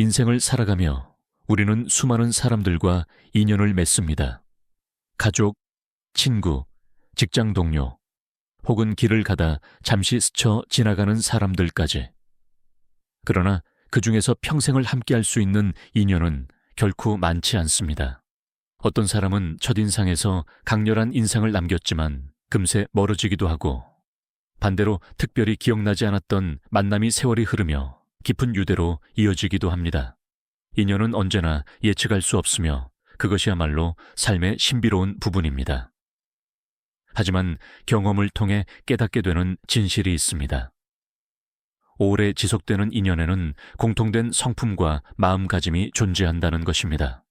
인생을 살아가며 우리는 수많은 사람들과 인연을 맺습니다. 가족, 친구, 직장 동료, 혹은 길을 가다 잠시 스쳐 지나가는 사람들까지. 그러나 그 중에서 평생을 함께할 수 있는 인연은 결코 많지 않습니다. 어떤 사람은 첫인상에서 강렬한 인상을 남겼지만 금세 멀어지기도 하고, 반대로 특별히 기억나지 않았던 만남이 세월이 흐르며 깊은 유대로 이어지기도 합니다. 인연은 언제나 예측할 수 없으며 그것이야말로 삶의 신비로운 부분입니다. 하지만 경험을 통해 깨닫게 되는 진실이 있습니다. 오래 지속되는 인연에는 공통된 성품과 마음가짐이 존재한다는 것입니다.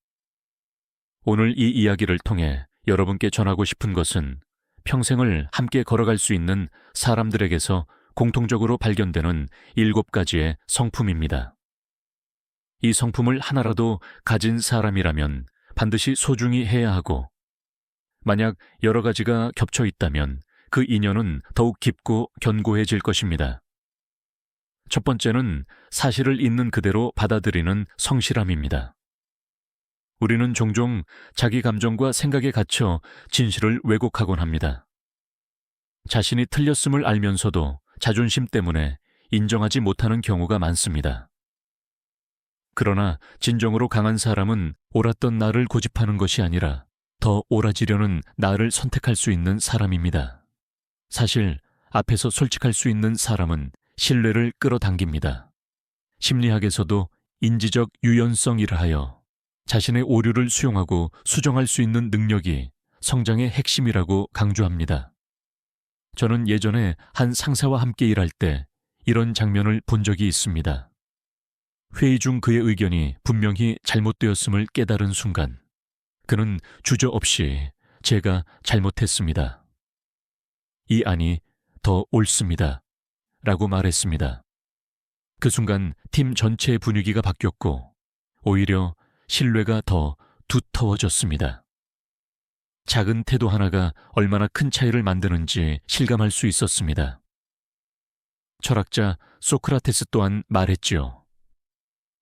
오늘 이 이야기를 통해 여러분께 전하고 싶은 것은 평생을 함께 걸어갈 수 있는 사람들에게서 공통적으로 발견되는 7가지의 성품입니다. 이 성품을 하나라도 가진 사람이라면 반드시 소중히 해야 하고, 만약 여러 가지가 겹쳐 있다면 그 인연은 더욱 깊고 견고해질 것입니다. 첫 번째는 사실을 있는 그대로 받아들이는 성실함입니다. 우리는 종종 자기 감정과 생각에 갇혀 진실을 왜곡하곤 합니다. 자신이 틀렸음을 알면서도 자존심 때문에 인정하지 못하는 경우가 많습니다. 그러나 진정으로 강한 사람은 옳았던 나를 고집하는 것이 아니라 더 옳아지려는 나를 선택할 수 있는 사람입니다. 사실 앞에서 솔직할 수 있는 사람은 신뢰를 끌어당깁니다. 심리학에서도 인지적 유연성이라 하여 자신의 오류를 수용하고 수정할 수 있는 능력이 성장의 핵심이라고 강조합니다. 저는 예전에 한 상사와 함께 일할 때 이런 장면을 본 적이 있습니다. 회의 중 그의 의견이 분명히 잘못되었음을 깨달은 순간 그는 주저없이 제가 잘못했습니다. 이 안이 더 옳습니다. 라고 말했습니다. 그 순간 팀 전체의 분위기가 바뀌었고 오히려 신뢰가 더 두터워졌습니다. 작은 태도 하나가 얼마나 큰 차이를 만드는지 실감할 수 있었습니다. 철학자 소크라테스 또한 말했지요.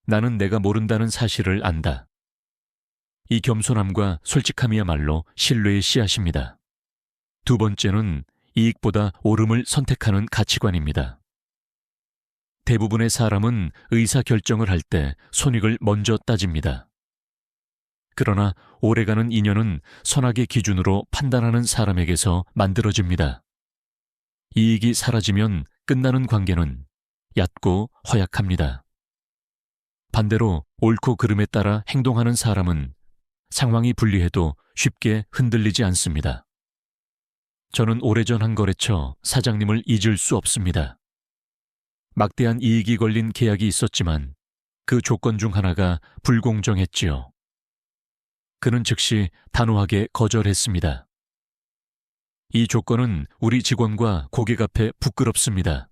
나는 내가 모른다는 사실을 안다. 이 겸손함과 솔직함이야말로 신뢰의 씨앗입니다. 두 번째는 이익보다 옳음을 선택하는 가치관입니다. 대부분의 사람은 의사결정을 할 때 손익을 먼저 따집니다. 그러나 오래가는 인연은 선악의 기준으로 판단하는 사람에게서 만들어집니다. 이익이 사라지면 끝나는 관계는 얕고 허약합니다. 반대로 옳고 그름에 따라 행동하는 사람은 상황이 불리해도 쉽게 흔들리지 않습니다. 저는 오래전 한 거래처 사장님을 잊을 수 없습니다. 막대한 이익이 걸린 계약이 있었지만 그 조건 중 하나가 불공정했지요. 그는 즉시 단호하게 거절했습니다. 이 조건은 우리 직원과 고객 앞에 부끄럽습니다.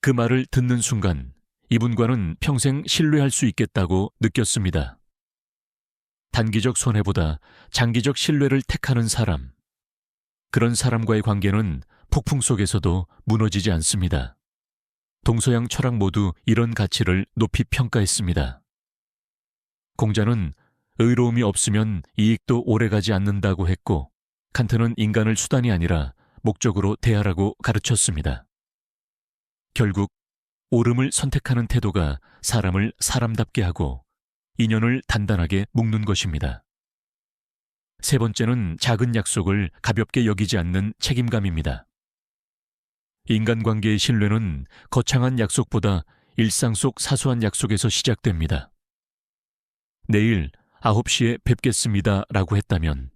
그 말을 듣는 순간 이분과는 평생 신뢰할 수 있겠다고 느꼈습니다. 단기적 손해보다 장기적 신뢰를 택하는 사람, 그런 사람과의 관계는 폭풍 속에서도 무너지지 않습니다. 동서양 철학 모두 이런 가치를 높이 평가했습니다. 공자는 의로움이 없으면 이익도 오래가지 않는다고 했고, 칸트는 인간을 수단이 아니라 목적으로 대하라고 가르쳤습니다. 결국 옳음을 선택하는 태도가 사람을 사람답게 하고 인연을 단단하게 묶는 것입니다. 세 번째는 작은 약속을 가볍게 여기지 않는 책임감입니다. 인간관계의 신뢰는 거창한 약속보다 일상 속 사소한 약속에서 시작됩니다. 내일 9시에 뵙겠습니다 라고 했다면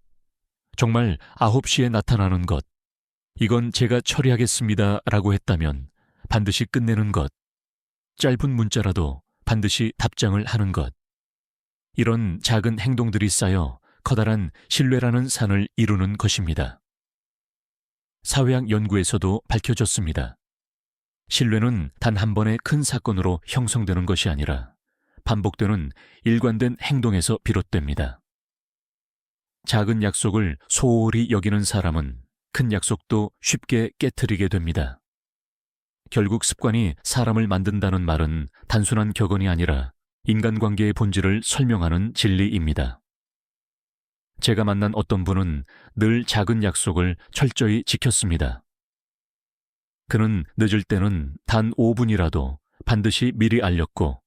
정말 9시에 나타나는 것, 이건 제가 처리하겠습니다 라고 했다면 반드시 끝내는 것, 짧은 문자라도 반드시 답장을 하는 것, 이런 작은 행동들이 쌓여 커다란 신뢰라는 산을 이루는 것입니다. 사회학 연구에서도 밝혀졌습니다. 신뢰는 단 한 번의 큰 사건으로 형성되는 것이 아니라 반복되는 일관된 행동에서 비롯됩니다. 작은 약속을 소홀히 여기는 사람은 큰 약속도 쉽게 깨트리게 됩니다. 결국 습관이 사람을 만든다는 말은 단순한 격언이 아니라 인간관계의 본질을 설명하는 진리입니다. 제가 만난 어떤 분은 늘 작은 약속을 철저히 지켰습니다. 그는 늦을 때는 단 5분이라도 반드시 미리 알렸고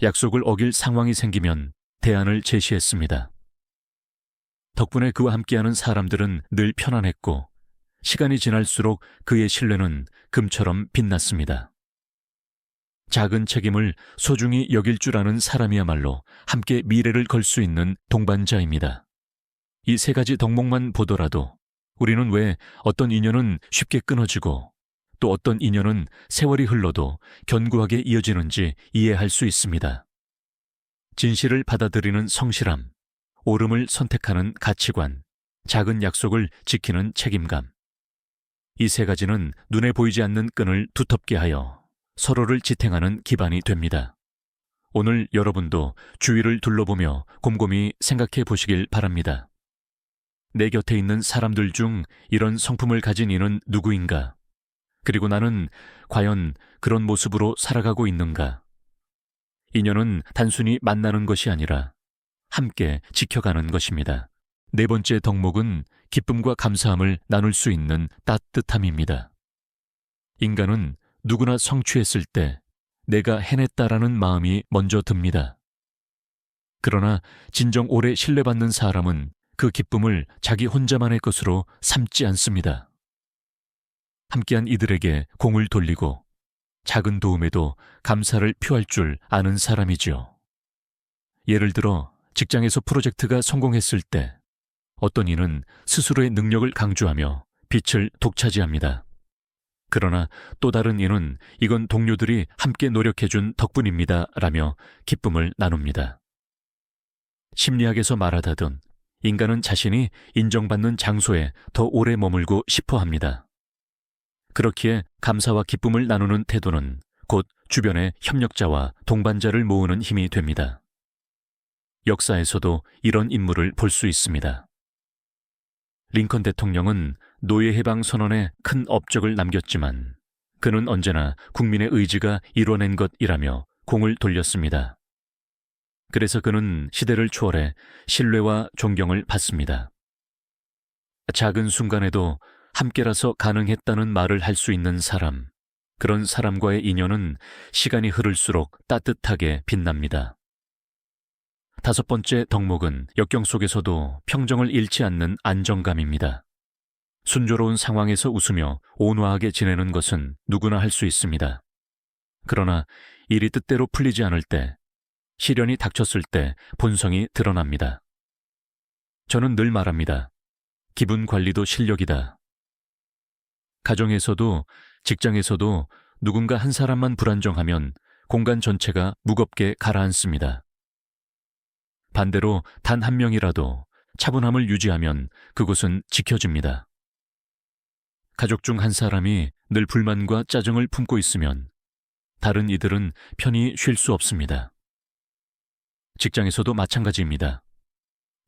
약속을 어길 상황이 생기면 대안을 제시했습니다. 덕분에 그와 함께하는 사람들은 늘 편안했고 시간이 지날수록 그의 신뢰는 금처럼 빛났습니다. 작은 책임을 소중히 여길 줄 아는 사람이야말로 함께 미래를 걸 수 있는 동반자입니다. 이 세 가지 덕목만 보더라도 우리는 왜 어떤 인연은 쉽게 끊어지고 또 어떤 인연은 세월이 흘러도 견고하게 이어지는지 이해할 수 있습니다. 진실을 받아들이는 성실함, 옳음을 선택하는 가치관, 작은 약속을 지키는 책임감. 이 세 가지는 눈에 보이지 않는 끈을 두텁게 하여 서로를 지탱하는 기반이 됩니다. 오늘 여러분도 주위를 둘러보며 곰곰이 생각해 보시길 바랍니다. 내 곁에 있는 사람들 중 이런 성품을 가진 이는 누구인가? 그리고 나는 과연 그런 모습으로 살아가고 있는가? 인연은 단순히 만나는 것이 아니라 함께 지켜가는 것입니다. 네 번째 덕목은 기쁨과 감사함을 나눌 수 있는 따뜻함입니다. 인간은 누구나 성취했을 때 내가 해냈다라는 마음이 먼저 듭니다. 그러나 진정 오래 신뢰받는 사람은 그 기쁨을 자기 혼자만의 것으로 삼지 않습니다. 함께한 이들에게 공을 돌리고 작은 도움에도 감사를 표할 줄 아는 사람이지요. 예를 들어 직장에서 프로젝트가 성공했을 때 어떤 이는 스스로의 능력을 강조하며 빛을 독차지합니다. 그러나 또 다른 이는 이건 동료들이 함께 노력해준 덕분입니다 라며 기쁨을 나눕니다. 심리학에서 말하다든 인간은 자신이 인정받는 장소에 더 오래 머물고 싶어 합니다. 그렇기에 감사와 기쁨을 나누는 태도는 곧 주변의 협력자와 동반자를 모으는 힘이 됩니다. 역사에서도 이런 인물을 볼 수 있습니다. 링컨 대통령은 노예 해방 선언에 큰 업적을 남겼지만 그는 언제나 국민의 의지가 이뤄낸 것이라며 공을 돌렸습니다. 그래서 그는 시대를 초월해 신뢰와 존경을 받습니다. 작은 순간에도 함께라서 가능했다는 말을 할 수 있는 사람, 그런 사람과의 인연은 시간이 흐를수록 따뜻하게 빛납니다. 다섯 번째 덕목은 역경 속에서도 평정을 잃지 않는 안정감입니다. 순조로운 상황에서 웃으며 온화하게 지내는 것은 누구나 할 수 있습니다. 그러나 일이 뜻대로 풀리지 않을 때, 시련이 닥쳤을 때 본성이 드러납니다. 저는 늘 말합니다. 기분 관리도 실력이다. 가정에서도 직장에서도 누군가 한 사람만 불안정하면 공간 전체가 무겁게 가라앉습니다. 반대로 단 한 명이라도 차분함을 유지하면 그곳은 지켜집니다. 가족 중 한 사람이 늘 불만과 짜증을 품고 있으면 다른 이들은 편히 쉴 수 없습니다. 직장에서도 마찬가지입니다.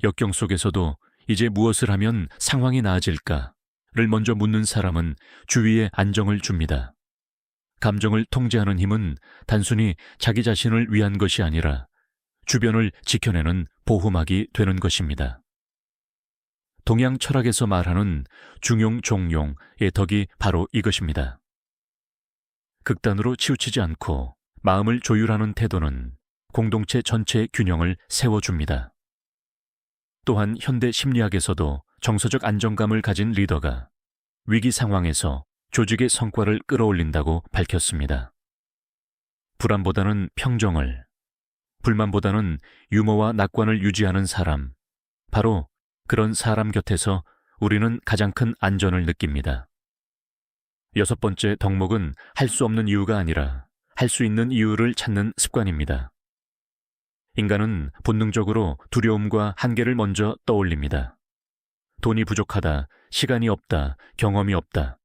역경 속에서도 이제 무엇을 하면 상황이 나아질까를 먼저 묻는 사람은 주위에 안정을 줍니다. 감정을 통제하는 힘은 단순히 자기 자신을 위한 것이 아니라 주변을 지켜내는 보호막이 되는 것입니다. 동양 철학에서 말하는 중용종용의 덕이 바로 이것입니다. 극단으로 치우치지 않고 마음을 조율하는 태도는 공동체 전체의 균형을 세워줍니다. 또한 현대 심리학에서도 정서적 안정감을 가진 리더가 위기 상황에서 조직의 성과를 끌어올린다고 밝혔습니다. 불안보다는 평정을, 불만보다는 유머와 낙관을 유지하는 사람, 바로 그런 사람 곁에서 우리는 가장 큰 안전을 느낍니다. 여섯 번째 덕목은 할 수 없는 이유가 아니라 할 수 있는 이유를 찾는 습관입니다. 인간은 본능적으로 두려움과 한계를 먼저 떠올립니다. 돈이 부족하다, 시간이 없다, 경험이 없다.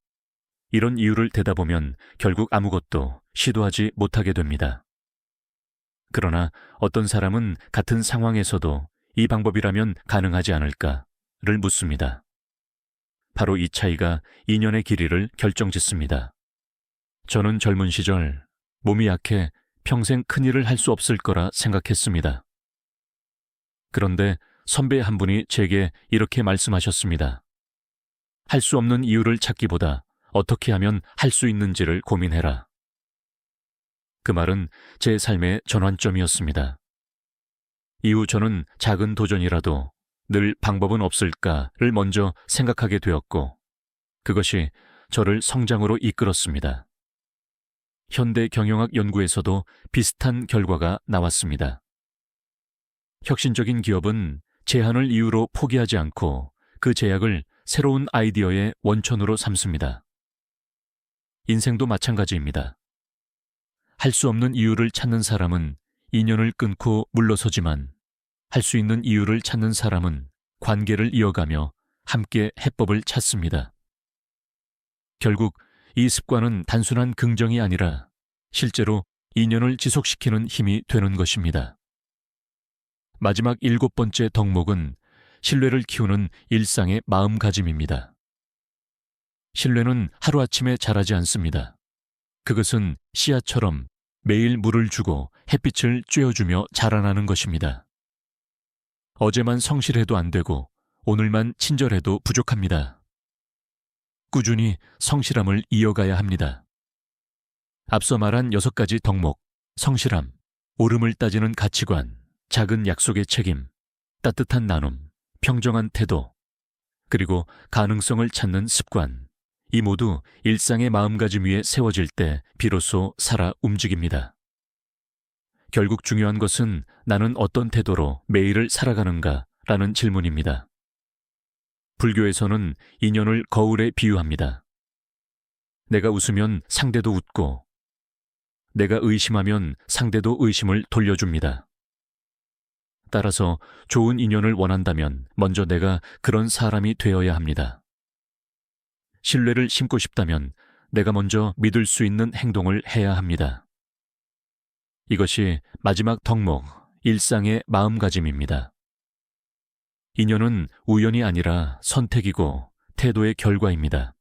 이런 이유를 대다 보면 결국 아무것도 시도하지 못하게 됩니다. 그러나 어떤 사람은 같은 상황에서도 이 방법이라면 가능하지 않을까를 묻습니다. 바로 이 차이가 인연의 길이를 결정짓습니다. 저는 젊은 시절 몸이 약해 평생 큰일을 할 수 없을 거라 생각했습니다. 그런데 선배 한 분이 제게 이렇게 말씀하셨습니다. 할 수 없는 이유를 찾기보다 어떻게 하면 할 수 있는지를 고민해라. 그 말은 제 삶의 전환점이었습니다. 이후 저는 작은 도전이라도 늘 방법은 없을까를 먼저 생각하게 되었고, 그것이 저를 성장으로 이끌었습니다. 현대경영학 연구에서도 비슷한 결과가 나왔습니다. 혁신적인 기업은 제한을 이유로 포기하지 않고 그 제약을 새로운 아이디어의 원천으로 삼습니다. 인생도 마찬가지입니다. 할 수 없는 이유를 찾는 사람은 인연을 끊고 물러서지만, 할 수 있는 이유를 찾는 사람은 관계를 이어가며 함께 해법을 찾습니다. 결국 이 습관은 단순한 긍정이 아니라 실제로 인연을 지속시키는 힘이 되는 것입니다. 마지막 7번째 덕목은 신뢰를 키우는 일상의 마음가짐입니다. 신뢰는 하루아침에 자라지 않습니다. 그것은 씨앗처럼 매일 물을 주고 햇빛을 쬐어주며 자라나는 것입니다. 어제만 성실해도 안 되고 오늘만 친절해도 부족합니다. 꾸준히 성실함을 이어가야 합니다. 앞서 말한 6가지 덕목, 성실함, 옳음을 따지는 가치관, 작은 약속의 책임, 따뜻한 나눔, 평정한 태도, 그리고 가능성을 찾는 습관, 이 모두 일상의 마음가짐 위에 세워질 때 비로소 살아 움직입니다. 결국 중요한 것은 나는 어떤 태도로 매일을 살아가는가 라는 질문입니다. 불교에서는 인연을 거울에 비유합니다. 내가 웃으면 상대도 웃고, 내가 의심하면 상대도 의심을 돌려줍니다. 따라서 좋은 인연을 원한다면 먼저 내가 그런 사람이 되어야 합니다. 신뢰를 심고 싶다면 내가 먼저 믿을 수 있는 행동을 해야 합니다. 이것이 마지막 덕목, 일상의 마음가짐입니다. 인연은 우연이 아니라 선택이고 태도의 결과입니다.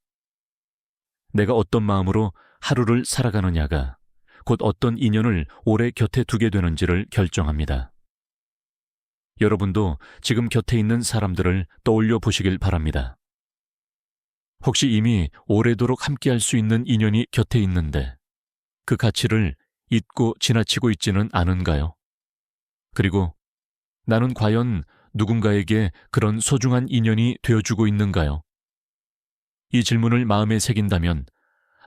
내가 어떤 마음으로 하루를 살아가느냐가 곧 어떤 인연을 오래 곁에 두게 되는지를 결정합니다. 여러분도 지금 곁에 있는 사람들을 떠올려 보시길 바랍니다. 혹시 이미 오래도록 함께할 수 있는 인연이 곁에 있는데 그 가치를 잊고 지나치고 있지는 않은가요? 그리고 나는 과연 누군가에게 그런 소중한 인연이 되어주고 있는가요? 이 질문을 마음에 새긴다면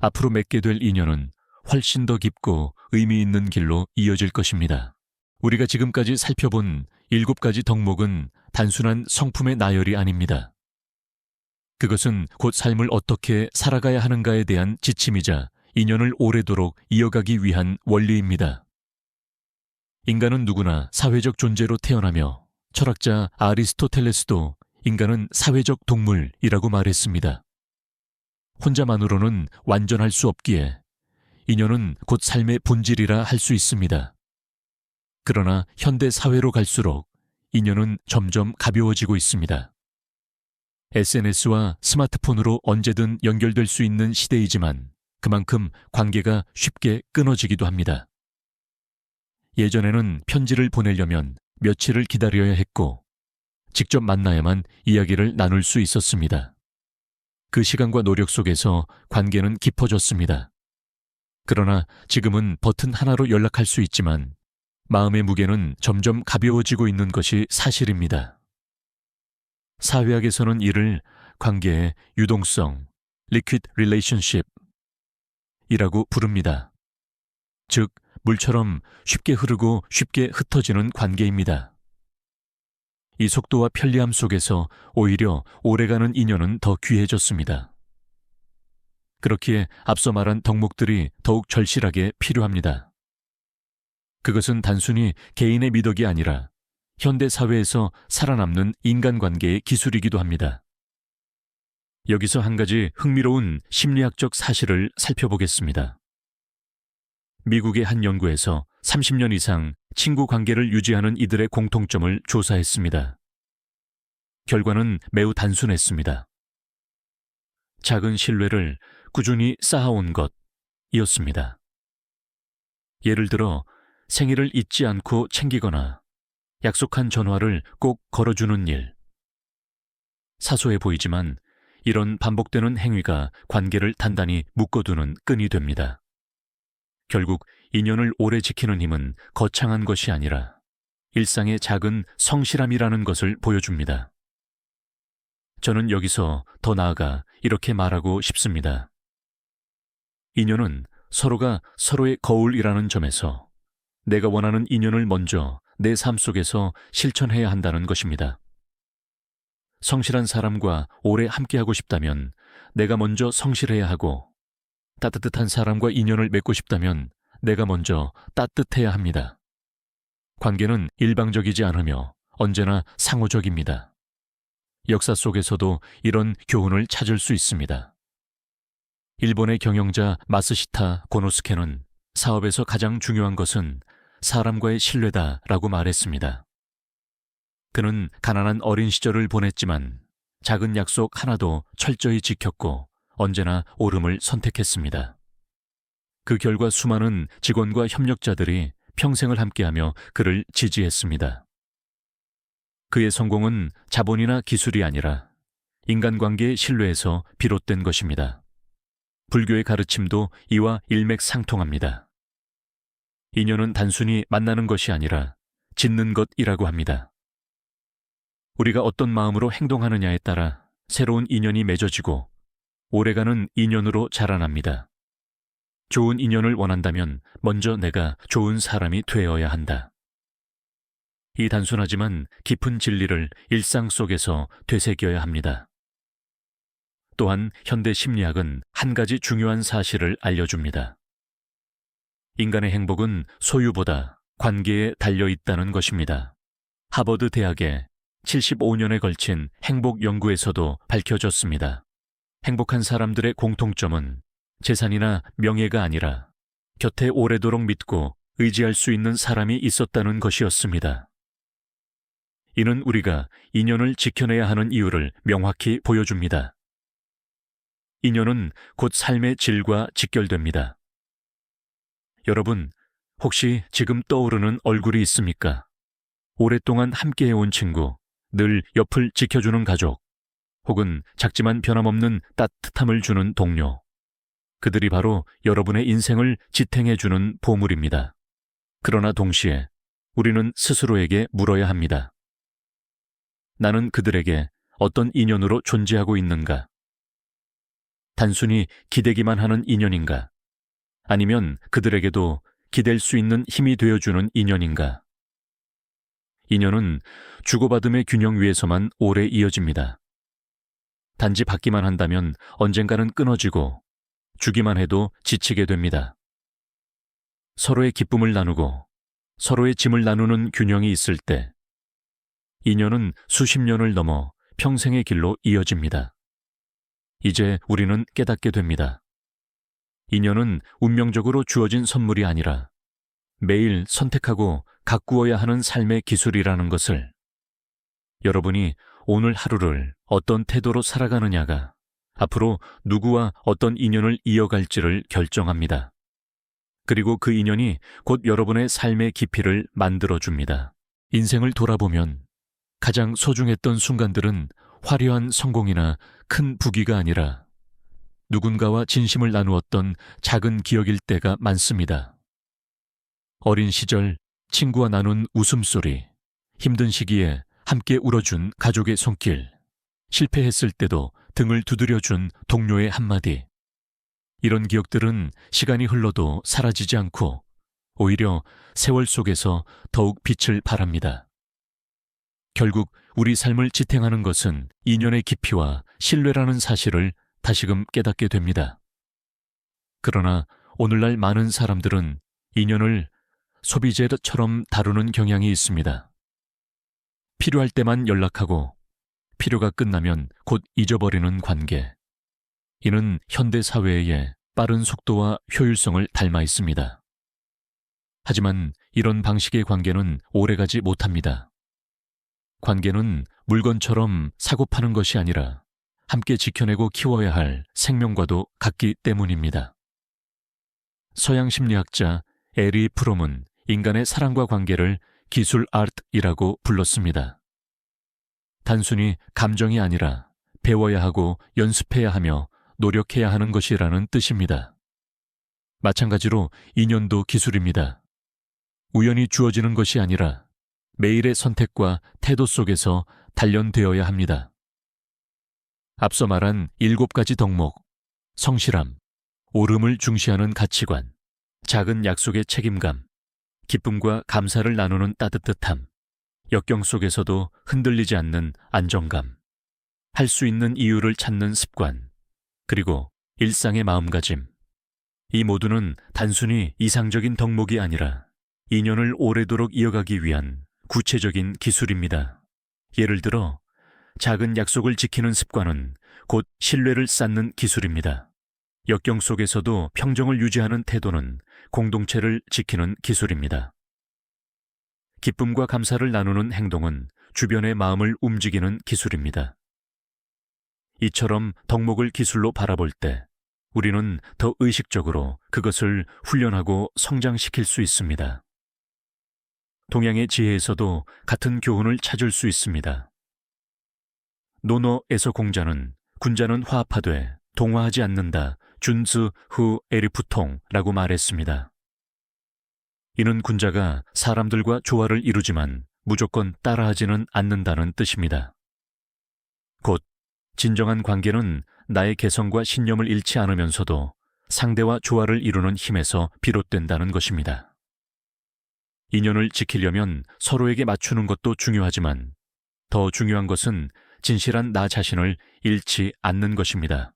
앞으로 맺게 될 인연은 훨씬 더 깊고 의미 있는 길로 이어질 것입니다. 우리가 지금까지 살펴본 7가지 덕목은 단순한 성품의 나열이 아닙니다. 그것은 곧 삶을 어떻게 살아가야 하는가에 대한 지침이자 인연을 오래도록 이어가기 위한 원리입니다. 인간은 누구나 사회적 존재로 태어나며 철학자 아리스토텔레스도 인간은 사회적 동물이라고 말했습니다. 혼자만으로는 완전할 수 없기에 인연은 곧 삶의 본질이라 할 수 있습니다. 그러나 현대 사회로 갈수록 인연은 점점 가벼워지고 있습니다. SNS와 스마트폰으로 언제든 연결될 수 있는 시대이지만 그만큼 관계가 쉽게 끊어지기도 합니다. 예전에는 편지를 보내려면 며칠을 기다려야 했고 직접 만나야만 이야기를 나눌 수 있었습니다. 그 시간과 노력 속에서 관계는 깊어졌습니다. 그러나 지금은 버튼 하나로 연락할 수 있지만 마음의 무게는 점점 가벼워지고 있는 것이 사실입니다. 사회학에서는 이를 관계의 유동성, liquid relationship 이라고 부릅니다. 즉, 물처럼 쉽게 흐르고 쉽게 흩어지는 관계입니다. 이 속도와 편리함 속에서 오히려 오래가는 인연은 더 귀해졌습니다. 그렇기에 앞서 말한 덕목들이 더욱 절실하게 필요합니다. 그것은 단순히 개인의 미덕이 아니라 현대 사회에서 살아남는 인간관계의 기술이기도 합니다. 여기서 한 가지 흥미로운 심리학적 사실을 살펴보겠습니다. 미국의 한 연구에서 30년 이상 친구 관계를 유지하는 이들의 공통점을 조사했습니다. 결과는 매우 단순했습니다. 작은 신뢰를 꾸준히 쌓아온 것이었습니다. 예를 들어 생일을 잊지 않고 챙기거나 약속한 전화를 꼭 걸어주는 일. 사소해 보이지만 이런 반복되는 행위가 관계를 단단히 묶어두는 끈이 됩니다. 결국 인연을 오래 지키는 힘은 거창한 것이 아니라 일상의 작은 성실함이라는 것을 보여줍니다. 저는 여기서 더 나아가 이렇게 말하고 싶습니다. 인연은 서로가 서로의 거울이라는 점에서 내가 원하는 인연을 먼저 내 삶 속에서 실천해야 한다는 것입니다. 성실한 사람과 오래 함께하고 싶다면 내가 먼저 성실해야 하고, 따뜻한 사람과 인연을 맺고 싶다면 내가 먼저 따뜻해야 합니다. 관계는 일방적이지 않으며 언제나 상호적입니다. 역사 속에서도 이런 교훈을 찾을 수 있습니다. 일본의 경영자 마스시타 고노스케는 사업에서 가장 중요한 것은 사람과의 신뢰다라고 말했습니다. 그는 가난한 어린 시절을 보냈지만 작은 약속 하나도 철저히 지켰고 언제나 옳음을 선택했습니다. 그 결과 수많은 직원과 협력자들이 평생을 함께하며 그를 지지했습니다. 그의 성공은 자본이나 기술이 아니라 인간관계의 신뢰에서 비롯된 것입니다. 불교의 가르침도 이와 일맥상통합니다. 인연은 단순히 만나는 것이 아니라 짓는 것이라고 합니다. 우리가 어떤 마음으로 행동하느냐에 따라 새로운 인연이 맺어지고 오래가는 인연으로 자라납니다. 좋은 인연을 원한다면 먼저 내가 좋은 사람이 되어야 한다. 이 단순하지만 깊은 진리를 일상 속에서 되새겨야 합니다. 또한 현대 심리학은 한 가지 중요한 사실을 알려줍니다. 인간의 행복은 소유보다 관계에 달려 있다는 것입니다. 하버드 대학의 75년에 걸친 행복 연구에서도 밝혀졌습니다. 행복한 사람들의 공통점은 재산이나 명예가 아니라 곁에 오래도록 믿고 의지할 수 있는 사람이 있었다는 것이었습니다. 이는 우리가 인연을 지켜내야 하는 이유를 명확히 보여줍니다. 인연은 곧 삶의 질과 직결됩니다. 여러분, 혹시 지금 떠오르는 얼굴이 있습니까? 오랫동안 함께해온 친구, 늘 옆을 지켜주는 가족, 혹은 작지만 변함없는 따뜻함을 주는 동료. 그들이 바로 여러분의 인생을 지탱해주는 보물입니다. 그러나 동시에 우리는 스스로에게 물어야 합니다. 나는 그들에게 어떤 인연으로 존재하고 있는가? 단순히 기대기만 하는 인연인가? 아니면 그들에게도 기댈 수 있는 힘이 되어주는 인연인가? 인연은 주고받음의 균형 위에서만 오래 이어집니다. 단지 받기만 한다면 언젠가는 끊어지고 주기만 해도 지치게 됩니다. 서로의 기쁨을 나누고 서로의 짐을 나누는 균형이 있을 때 인연은 수십 년을 넘어 평생의 길로 이어집니다. 이제 우리는 깨닫게 됩니다. 인연은 운명적으로 주어진 선물이 아니라 매일 선택하고 가꾸어야 하는 삶의 기술이라는 것을, 여러분이 오늘 하루를 어떤 태도로 살아가느냐가 앞으로 누구와 어떤 인연을 이어갈지를 결정합니다. 그리고 그 인연이 곧 여러분의 삶의 깊이를 만들어줍니다. 인생을 돌아보면 가장 소중했던 순간들은 화려한 성공이나 큰 부귀가 아니라 누군가와 진심을 나누었던 작은 기억일 때가 많습니다. 어린 시절 친구와 나눈 웃음소리, 힘든 시기에 함께 울어준 가족의 손길, 실패했을 때도 등을 두드려준 동료의 한마디. 이런 기억들은 시간이 흘러도 사라지지 않고 오히려 세월 속에서 더욱 빛을 발합니다. 결국 우리 삶을 지탱하는 것은 인연의 깊이와 신뢰라는 사실을 다시금 깨닫게 됩니다. 그러나 오늘날 많은 사람들은 인연을 소비재처럼 다루는 경향이 있습니다. 필요할 때만 연락하고 필요가 끝나면 곧 잊어버리는 관계. 이는 현대 사회의 빠른 속도와 효율성을 닮아 있습니다. 하지만 이런 방식의 관계는 오래가지 못합니다. 관계는 물건처럼 사고 파는 것이 아니라 함께 지켜내고 키워야 할 생명과도 같기 때문입니다. 서양 심리학자 에리 프롬은 인간의 사랑과 관계를 기술 아트이라고 불렀습니다. 단순히 감정이 아니라 배워야 하고 연습해야 하며 노력해야 하는 것이라는 뜻입니다. 마찬가지로 인연도 기술입니다. 우연히 주어지는 것이 아니라 매일의 선택과 태도 속에서 단련되어야 합니다. 앞서 말한 7가지 덕목, 성실함, 옳음을 중시하는 가치관, 작은 약속의 책임감, 기쁨과 감사를 나누는 따뜻함, 역경 속에서도 흔들리지 않는 안정감, 할 수 있는 이유를 찾는 습관, 그리고 일상의 마음가짐. 이 모두는 단순히 이상적인 덕목이 아니라 인연을 오래도록 이어가기 위한 구체적인 기술입니다. 예를 들어 작은 약속을 지키는 습관은 곧 신뢰를 쌓는 기술입니다. 역경 속에서도 평정을 유지하는 태도는 공동체를 지키는 기술입니다. 기쁨과 감사를 나누는 행동은 주변의 마음을 움직이는 기술입니다. 이처럼 덕목을 기술로 바라볼 때 우리는 더 의식적으로 그것을 훈련하고 성장시킬 수 있습니다. 동양의 지혜에서도 같은 교훈을 찾을 수 있습니다. 노노에서 공자는 군자는 화합하되 동화하지 않는다 준스 후 에리푸통라고 말했습니다. 이는 군자가 사람들과 조화를 이루지만 무조건 따라하지는 않는다는 뜻입니다. 곧 진정한 관계는 나의 개성과 신념을 잃지 않으면서도 상대와 조화를 이루는 힘에서 비롯된다는 것입니다. 인연을 지키려면 서로에게 맞추는 것도 중요하지만 더 중요한 것은 진실한 나 자신을 잃지 않는 것입니다.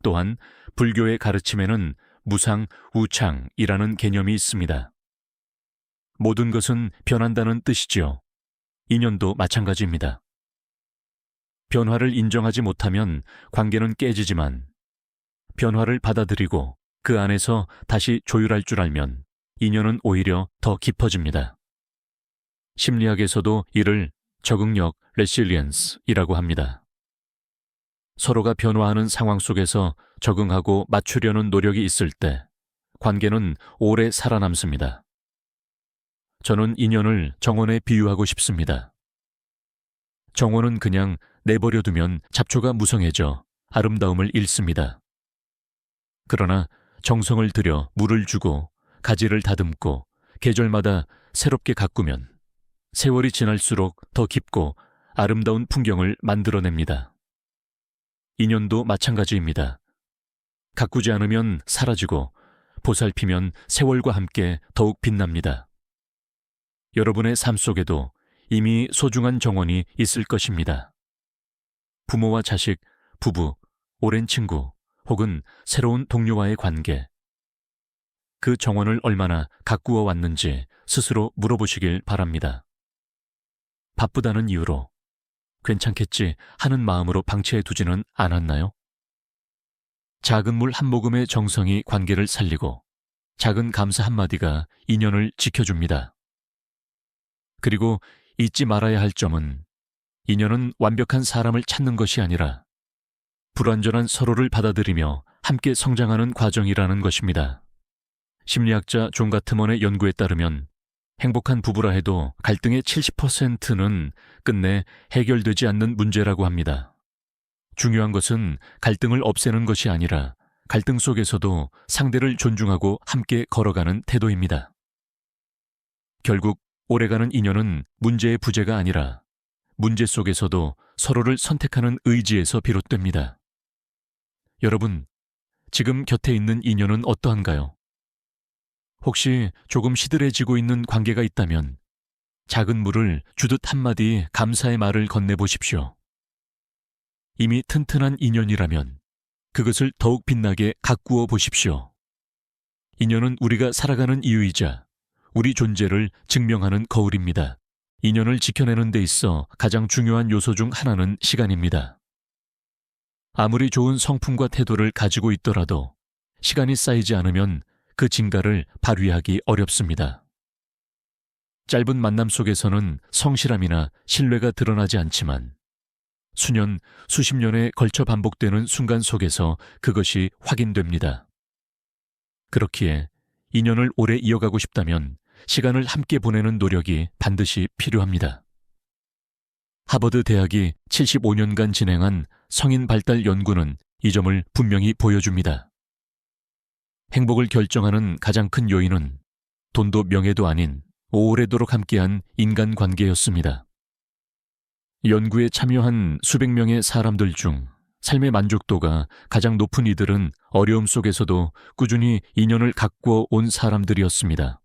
또한 불교의 가르침에는 무상, 우창이라는 개념이 있습니다. 모든 것은 변한다는 뜻이지요. 인연도 마찬가지입니다. 변화를 인정하지 못하면 관계는 깨지지만 변화를 받아들이고 그 안에서 다시 조율할 줄 알면 인연은 오히려 더 깊어집니다. 심리학에서도 이를 적응력, 레실리언스이라고 합니다. 서로가 변화하는 상황 속에서 적응하고 맞추려는 노력이 있을 때 관계는 오래 살아남습니다. 저는 인연을 정원에 비유하고 싶습니다. 정원은 그냥 내버려두면 잡초가 무성해져 아름다움을 잃습니다. 그러나 정성을 들여 물을 주고 가지를 다듬고 계절마다 새롭게 가꾸면 세월이 지날수록 더 깊고 아름다운 풍경을 만들어냅니다. 인연도 마찬가지입니다. 가꾸지 않으면 사라지고 보살피면 세월과 함께 더욱 빛납니다. 여러분의 삶 속에도 이미 소중한 정원이 있을 것입니다. 부모와 자식, 부부, 오랜 친구 혹은 새로운 동료와의 관계. 그 정원을 얼마나 가꾸어 왔는지 스스로 물어보시길 바랍니다. 바쁘다는 이유로 괜찮겠지 하는 마음으로 방치해 두지는 않았나요? 작은 물 한 모금의 정성이 관계를 살리고 작은 감사 한마디가 인연을 지켜줍니다. 그리고 잊지 말아야 할 점은 인연은 완벽한 사람을 찾는 것이 아니라 불완전한 서로를 받아들이며 함께 성장하는 과정이라는 것입니다. 심리학자 존 가트먼의 연구에 따르면 행복한 부부라 해도 갈등의 70%는 끝내 해결되지 않는 문제라고 합니다. 중요한 것은 갈등을 없애는 것이 아니라 갈등 속에서도 상대를 존중하고 함께 걸어가는 태도입니다. 결국 오래가는 인연은 문제의 부재가 아니라 문제 속에서도 서로를 선택하는 의지에서 비롯됩니다. 여러분, 지금 곁에 있는 인연은 어떠한가요? 혹시 조금 시들해지고 있는 관계가 있다면 작은 물을 주듯 한마디 감사의 말을 건네보십시오. 이미 튼튼한 인연이라면 그것을 더욱 빛나게 가꾸어 보십시오. 인연은 우리가 살아가는 이유이자 우리 존재를 증명하는 거울입니다. 인연을 지켜내는 데 있어 가장 중요한 요소 중 하나는 시간입니다. 아무리 좋은 성품과 태도를 가지고 있더라도 시간이 쌓이지 않으면 그 진가를 발휘하기 어렵습니다. 짧은 만남 속에서는 성실함이나 신뢰가 드러나지 않지만 수년, 수십 년에 걸쳐 반복되는 순간 속에서 그것이 확인됩니다. 그렇기에 인연을 오래 이어가고 싶다면 시간을 함께 보내는 노력이 반드시 필요합니다. 하버드 대학이 75년간 진행한 성인 발달 연구는 이 점을 분명히 보여줍니다. 행복을 결정하는 가장 큰 요인은 돈도 명예도 아닌 오래도록 함께한 인간관계였습니다. 연구에 참여한 수백 명의 사람들 중 삶의 만족도가 가장 높은 이들은 어려움 속에서도 꾸준히 인연을 가꾸어 온 사람들이었습니다.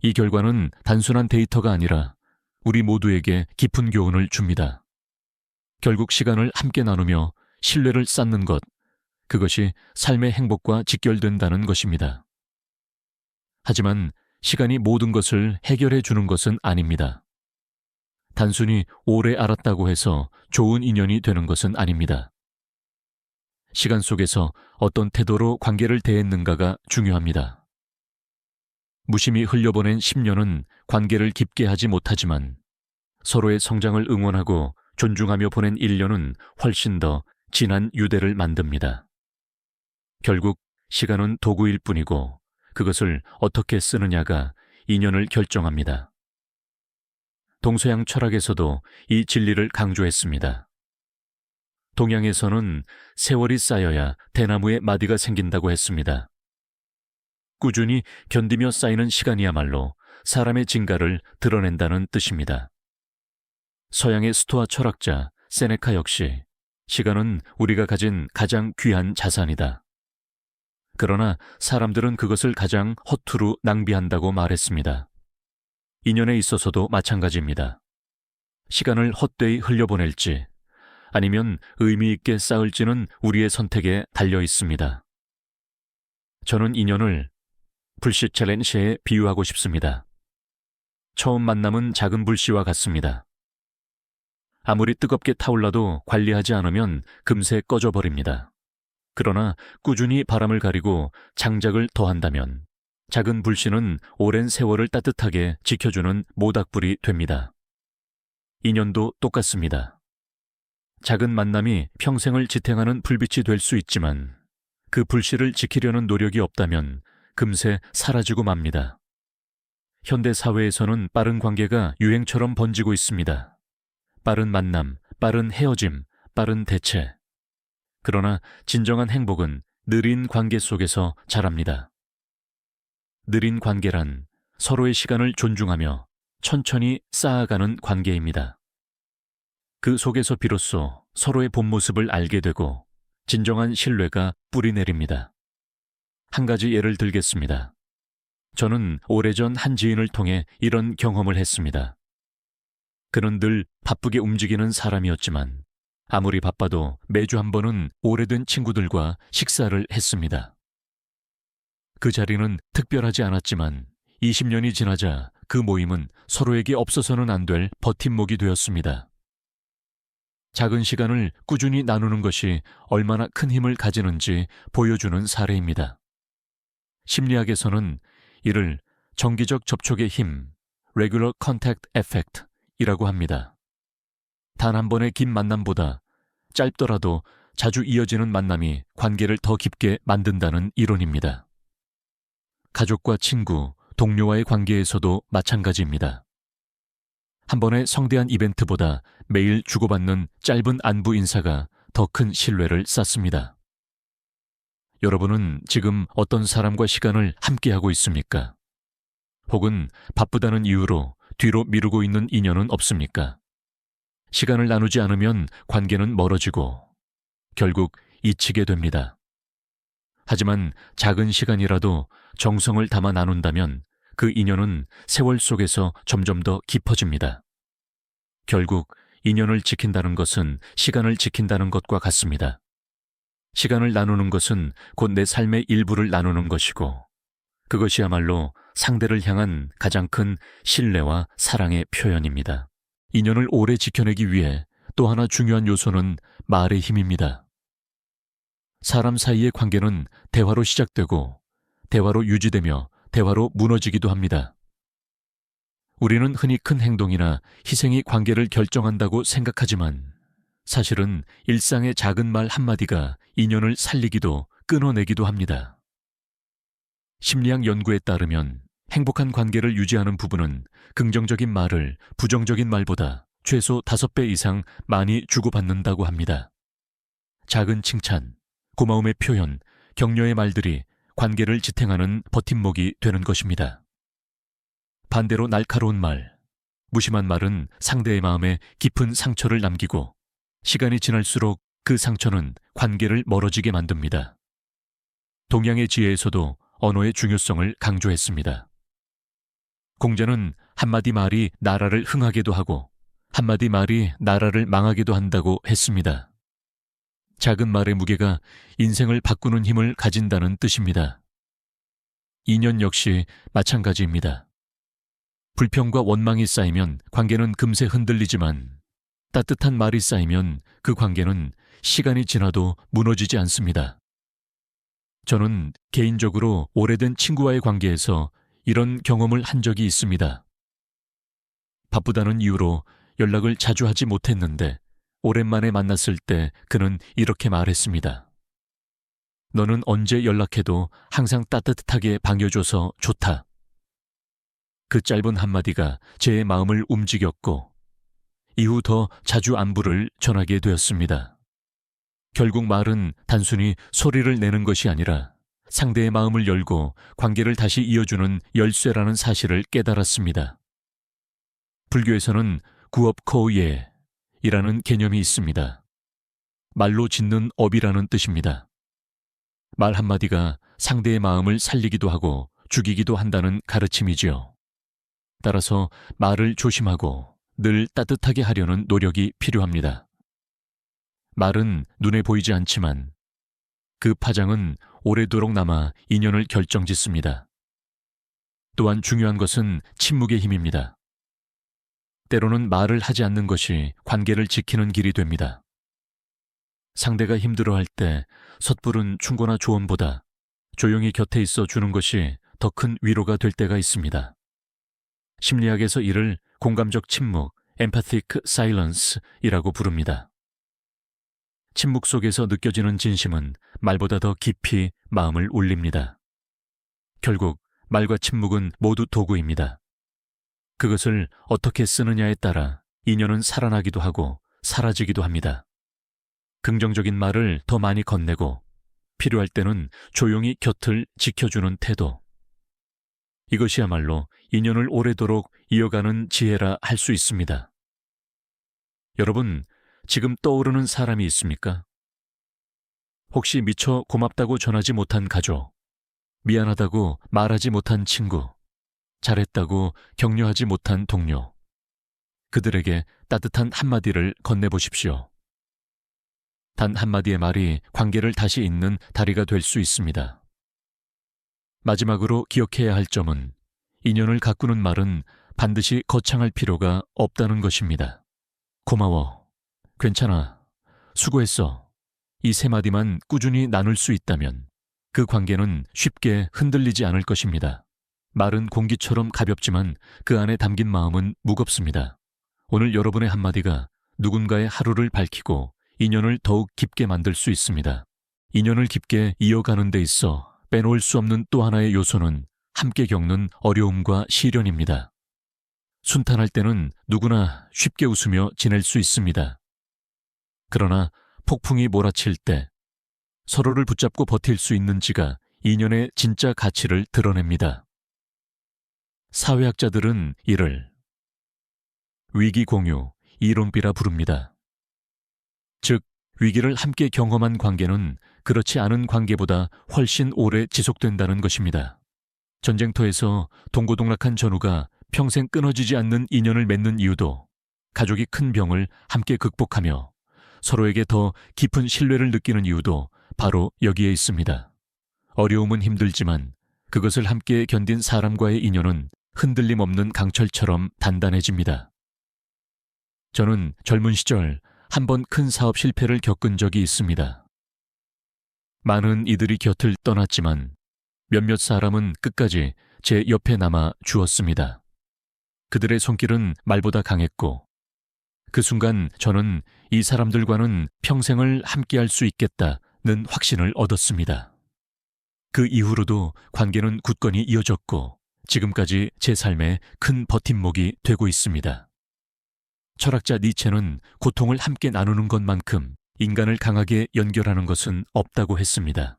이 결과는 단순한 데이터가 아니라 우리 모두에게 깊은 교훈을 줍니다. 결국 시간을 함께 나누며 신뢰를 쌓는 것, 그것이 삶의 행복과 직결된다는 것입니다. 하지만 시간이 모든 것을 해결해 주는 것은 아닙니다. 단순히 오래 알았다고 해서 좋은 인연이 되는 것은 아닙니다. 시간 속에서 어떤 태도로 관계를 대했는가가 중요합니다. 무심히 흘려보낸 10년은 관계를 깊게 하지 못하지만 서로의 성장을 응원하고 존중하며 보낸 1년은 훨씬 더 진한 유대를 만듭니다. 결국 시간은 도구일 뿐이고 그것을 어떻게 쓰느냐가 인연을 결정합니다. 동서양 철학에서도 이 진리를 강조했습니다. 동양에서는 세월이 쌓여야 대나무에 마디가 생긴다고 했습니다. 꾸준히 견디며 쌓이는 시간이야말로 사람의 진가를 드러낸다는 뜻입니다. 서양의 스토아 철학자 세네카 역시 시간은 우리가 가진 가장 귀한 자산이다. 그러나 사람들은 그것을 가장 허투루 낭비한다고 말했습니다. 인연에 있어서도 마찬가지입니다. 시간을 헛되이 흘려보낼지 아니면 의미 있게 쌓을지는 우리의 선택에 달려 있습니다. 저는 인연을 불씨 챌린지에 비유하고 싶습니다. 처음 만남은 작은 불씨와 같습니다. 아무리 뜨겁게 타올라도 관리하지 않으면 금세 꺼져버립니다. 그러나 꾸준히 바람을 가리고 장작을 더한다면 작은 불씨는 오랜 세월을 따뜻하게 지켜주는 모닥불이 됩니다. 인연도 똑같습니다. 작은 만남이 평생을 지탱하는 불빛이 될 수 있지만 그 불씨를 지키려는 노력이 없다면 금세 사라지고 맙니다. 현대 사회에서는 빠른 관계가 유행처럼 번지고 있습니다. 빠른 만남, 빠른 헤어짐, 빠른 대체. 그러나 진정한 행복은 느린 관계 속에서 자랍니다. 느린 관계란 서로의 시간을 존중하며 천천히 쌓아가는 관계입니다. 그 속에서 비로소 서로의 본 모습을 알게 되고 진정한 신뢰가 뿌리 내립니다. 한 가지 예를 들겠습니다. 저는 오래전 한 지인을 통해 이런 경험을 했습니다. 그는 늘 바쁘게 움직이는 사람이었지만 아무리 바빠도 매주 한 번은 오래된 친구들과 식사를 했습니다. 그 자리는 특별하지 않았지만 20년이 지나자 그 모임은 서로에게 없어서는 안 될 버팀목이 되었습니다. 작은 시간을 꾸준히 나누는 것이 얼마나 큰 힘을 가지는지 보여주는 사례입니다. 심리학에서는 이를 정기적 접촉의 힘, Regular Contact Effect 이라고 합니다. 단 한 번의 긴 만남보다 짧더라도 자주 이어지는 만남이 관계를 더 깊게 만든다는 이론입니다. 가족과 친구, 동료와의 관계에서도 마찬가지입니다. 한 번의 성대한 이벤트보다 매일 주고받는 짧은 안부 인사가 더 큰 신뢰를 쌓습니다. 여러분은 지금 어떤 사람과 시간을 함께하고 있습니까? 혹은 바쁘다는 이유로 뒤로 미루고 있는 인연은 없습니까? 시간을 나누지 않으면 관계는 멀어지고 결국 잊히게 됩니다. 하지만 작은 시간이라도 정성을 담아 나눈다면 그 인연은 세월 속에서 점점 더 깊어집니다. 결국 인연을 지킨다는 것은 시간을 지킨다는 것과 같습니다. 시간을 나누는 것은 곧 내 삶의 일부를 나누는 것이고 그것이야말로 상대를 향한 가장 큰 신뢰와 사랑의 표현입니다. 인연을 오래 지켜내기 위해 또 하나 중요한 요소는 말의 힘입니다. 사람 사이의 관계는 대화로 시작되고 대화로 유지되며 대화로 무너지기도 합니다. 우리는 흔히 큰 행동이나 희생이 관계를 결정한다고 생각하지만 사실은 일상의 작은 말 한마디가 인연을 살리기도 끊어내기도 합니다. 심리학 연구에 따르면 행복한 관계를 유지하는 부부는 긍정적인 말을 부정적인 말보다 최소 5배 이상 많이 주고받는다고 합니다. 작은 칭찬, 고마움의 표현, 격려의 말들이 관계를 지탱하는 버팀목이 되는 것입니다. 반대로 날카로운 말, 무심한 말은 상대의 마음에 깊은 상처를 남기고 시간이 지날수록 그 상처는 관계를 멀어지게 만듭니다. 동양의 지혜에서도 언어의 중요성을 강조했습니다. 공자는 한마디 말이 나라를 흥하게도 하고 한마디 말이 나라를 망하게도 한다고 했습니다. 작은 말의 무게가 인생을 바꾸는 힘을 가진다는 뜻입니다. 인연 역시 마찬가지입니다. 불평과 원망이 쌓이면 관계는 금세 흔들리지만 따뜻한 말이 쌓이면 그 관계는 시간이 지나도 무너지지 않습니다. 저는 개인적으로 오래된 친구와의 관계에서 이런 경험을 한 적이 있습니다. 바쁘다는 이유로 연락을 자주 하지 못했는데 오랜만에 만났을 때 그는 이렇게 말했습니다. 너는 언제 연락해도 항상 따뜻하게 반겨줘서 좋다. 그 짧은 한마디가 제 마음을 움직였고 이후 더 자주 안부를 전하게 되었습니다. 결국 말은 단순히 소리를 내는 것이 아니라 상대의 마음을 열고 관계를 다시 이어주는 열쇠라는 사실을 깨달았습니다. 불교에서는 구업코예이라는 개념이 있습니다. 말로 짓는 업이라는 뜻입니다. 말 한마디가 상대의 마음을 살리기도 하고 죽이기도 한다는 가르침이지요. 따라서 말을 조심하고 늘 따뜻하게 하려는 노력이 필요합니다. 말은 눈에 보이지 않지만 그 파장은 오래도록 남아 인연을 결정짓습니다. 또한 중요한 것은 침묵의 힘입니다. 때로는 말을 하지 않는 것이 관계를 지키는 길이 됩니다. 상대가 힘들어할 때 섣부른 충고나 조언보다 조용히 곁에 있어 주는 것이 더 큰 위로가 될 때가 있습니다. 심리학에서 이를 공감적 침묵, empathic silence이라고 부릅니다. 침묵 속에서 느껴지는 진심은 말보다 더 깊이 마음을 울립니다. 결국 말과 침묵은 모두 도구입니다. 그것을 어떻게 쓰느냐에 따라 인연은 살아나기도 하고 사라지기도 합니다. 긍정적인 말을 더 많이 건네고 필요할 때는 조용히 곁을 지켜주는 태도. 이것이야말로 인연을 오래도록 이어가는 지혜라 할 수 있습니다. 여러분, 지금 떠오르는 사람이 있습니까? 혹시 미처 고맙다고 전하지 못한 가족, 미안하다고 말하지 못한 친구, 잘했다고 격려하지 못한 동료, 그들에게 따뜻한 한마디를 건네보십시오. 단 한마디의 말이 관계를 다시 잇는 다리가 될 수 있습니다. 마지막으로 기억해야 할 점은 인연을 가꾸는 말은 반드시 거창할 필요가 없다는 것입니다. 고마워, 괜찮아, 수고했어. 이 세 마디만 꾸준히 나눌 수 있다면 그 관계는 쉽게 흔들리지 않을 것입니다. 말은 공기처럼 가볍지만 그 안에 담긴 마음은 무겁습니다. 오늘 여러분의 한마디가 누군가의 하루를 밝히고 인연을 더욱 깊게 만들 수 있습니다. 인연을 깊게 이어가는 데 있어 빼놓을 수 없는 또 하나의 요소는 함께 겪는 어려움과 시련입니다. 순탄할 때는 누구나 쉽게 웃으며 지낼 수 있습니다. 그러나 폭풍이 몰아칠 때 서로를 붙잡고 버틸 수 있는지가 인연의 진짜 가치를 드러냅니다. 사회학자들은 이를 위기 공유, 이론비라 부릅니다. 즉, 위기를 함께 경험한 관계는 그렇지 않은 관계보다 훨씬 오래 지속된다는 것입니다. 전쟁터에서 동고동락한 전우가 평생 끊어지지 않는 인연을 맺는 이유도 가족이 큰 병을 함께 극복하며 서로에게 더 깊은 신뢰를 느끼는 이유도 바로 여기에 있습니다. 어려움은 힘들지만 그것을 함께 견딘 사람과의 인연은 흔들림 없는 강철처럼 단단해집니다. 저는 젊은 시절 한 번 큰 사업 실패를 겪은 적이 있습니다. 많은 이들이 곁을 떠났지만 몇몇 사람은 끝까지 제 옆에 남아 주었습니다. 그들의 손길은 말보다 강했고 그 순간 저는 이 사람들과는 평생을 함께할 수 있겠다는 확신을 얻었습니다. 그 이후로도 관계는 굳건히 이어졌고 지금까지 제 삶에 큰 버팀목이 되고 있습니다. 철학자 니체는 고통을 함께 나누는 것만큼 인간을 강하게 연결하는 것은 없다고 했습니다.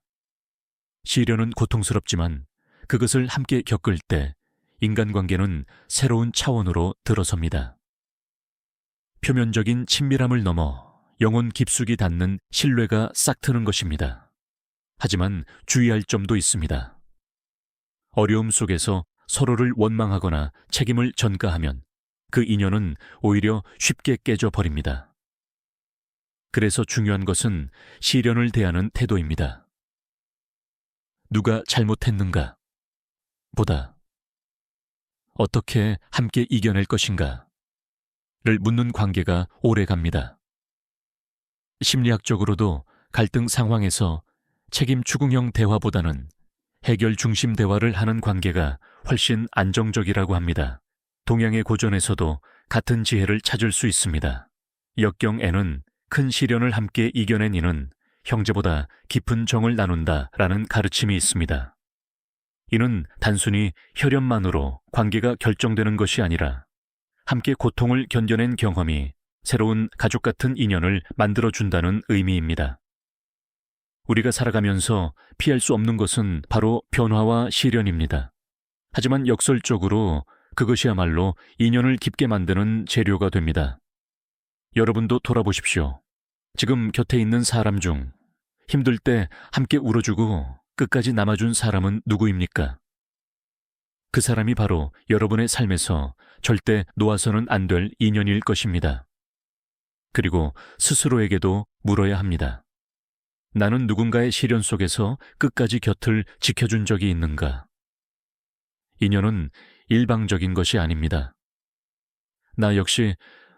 시련은 고통스럽지만 그것을 함께 겪을 때 인간관계는 새로운 차원으로 들어섭니다. 표면적인 친밀함을 넘어 영혼 깊숙이 닿는 신뢰가 싹트는 것입니다. 하지만 주의할 점도 있습니다. 어려움 속에서 서로를 원망하거나 책임을 전가하면 그 인연은 오히려 쉽게 깨져버립니다. 그래서 중요한 것은 시련을 대하는 태도입니다. 누가 잘못했는가? 보다 어떻게 함께 이겨낼 것인가? 를 묻는 관계가 오래 갑니다. 심리학적으로도 갈등 상황에서 책임 추궁형 대화보다는 해결 중심 대화를 하는 관계가 훨씬 안정적이라고 합니다. 동양의 고전에서도 같은 지혜를 찾을 수 있습니다. 역경에는 큰 시련을 함께 이겨낸 이는 형제보다 깊은 정을 나눈다라는 가르침이 있습니다. 이는 단순히 혈연만으로 관계가 결정되는 것이 아니라 함께 고통을 견뎌낸 경험이 새로운 가족 같은 인연을 만들어준다는 의미입니다. 우리가 살아가면서 피할 수 없는 것은 바로 변화와 시련입니다. 하지만 역설적으로 그것이야말로 인연을 깊게 만드는 재료가 됩니다. 여러분도 돌아보십시오. 지금 곁에 있는 사람 중 힘들 때 함께 울어주고 끝까지 남아준 사람은 누구입니까? 그 사람이 바로 여러분의 삶에서 절대 놓아서는 안 될 인연일 것입니다. 그리고 스스로에게도 물어야 합니다. 나는 누군가의 시련 속에서 끝까지 곁을 지켜준 적이 있는가? 인연은 일방적인 것이 아닙니다. 나 역시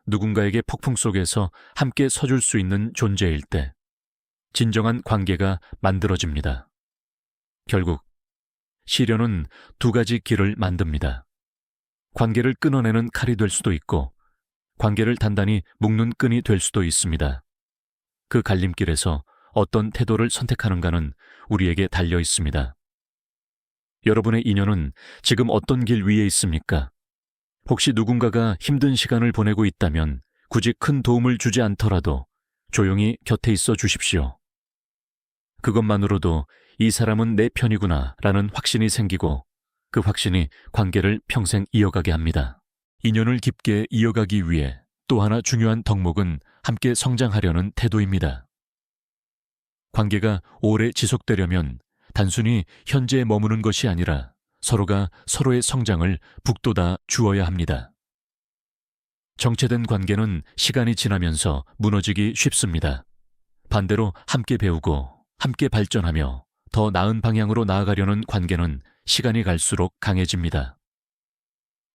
누군가에게 폭풍 속에서 함께 서줄 수 있는 존재일 때 진정한 관계가 만들어집니다. 결국 시련은 두 가지 길을 만듭니다. 관계를 끊어내는 칼이 될 수도 있고 관계를 단단히 묶는 끈이 될 수도 있습니다. 그 갈림길에서 어떤 태도를 선택하는가는 우리에게 달려 있습니다. 여러분의 인연은 지금 어떤 길 위에 있습니까? 혹시 누군가가 힘든 시간을 보내고 있다면 굳이 큰 도움을 주지 않더라도 조용히 곁에 있어 주십시오. 그것만으로도 이 사람은 내 편이구나 라는 확신이 생기고 그 확신이 관계를 평생 이어가게 합니다. 인연을 깊게 이어가기 위해 또 하나 중요한 덕목은 함께 성장하려는 태도입니다. 관계가 오래 지속되려면 단순히 현재에 머무는 것이 아니라 서로가 서로의 성장을 북돋아 주어야 합니다. 정체된 관계는 시간이 지나면서 무너지기 쉽습니다. 반대로 함께 배우고 함께 발전하며 더 나은 방향으로 나아가려는 관계는 시간이 갈수록 강해집니다.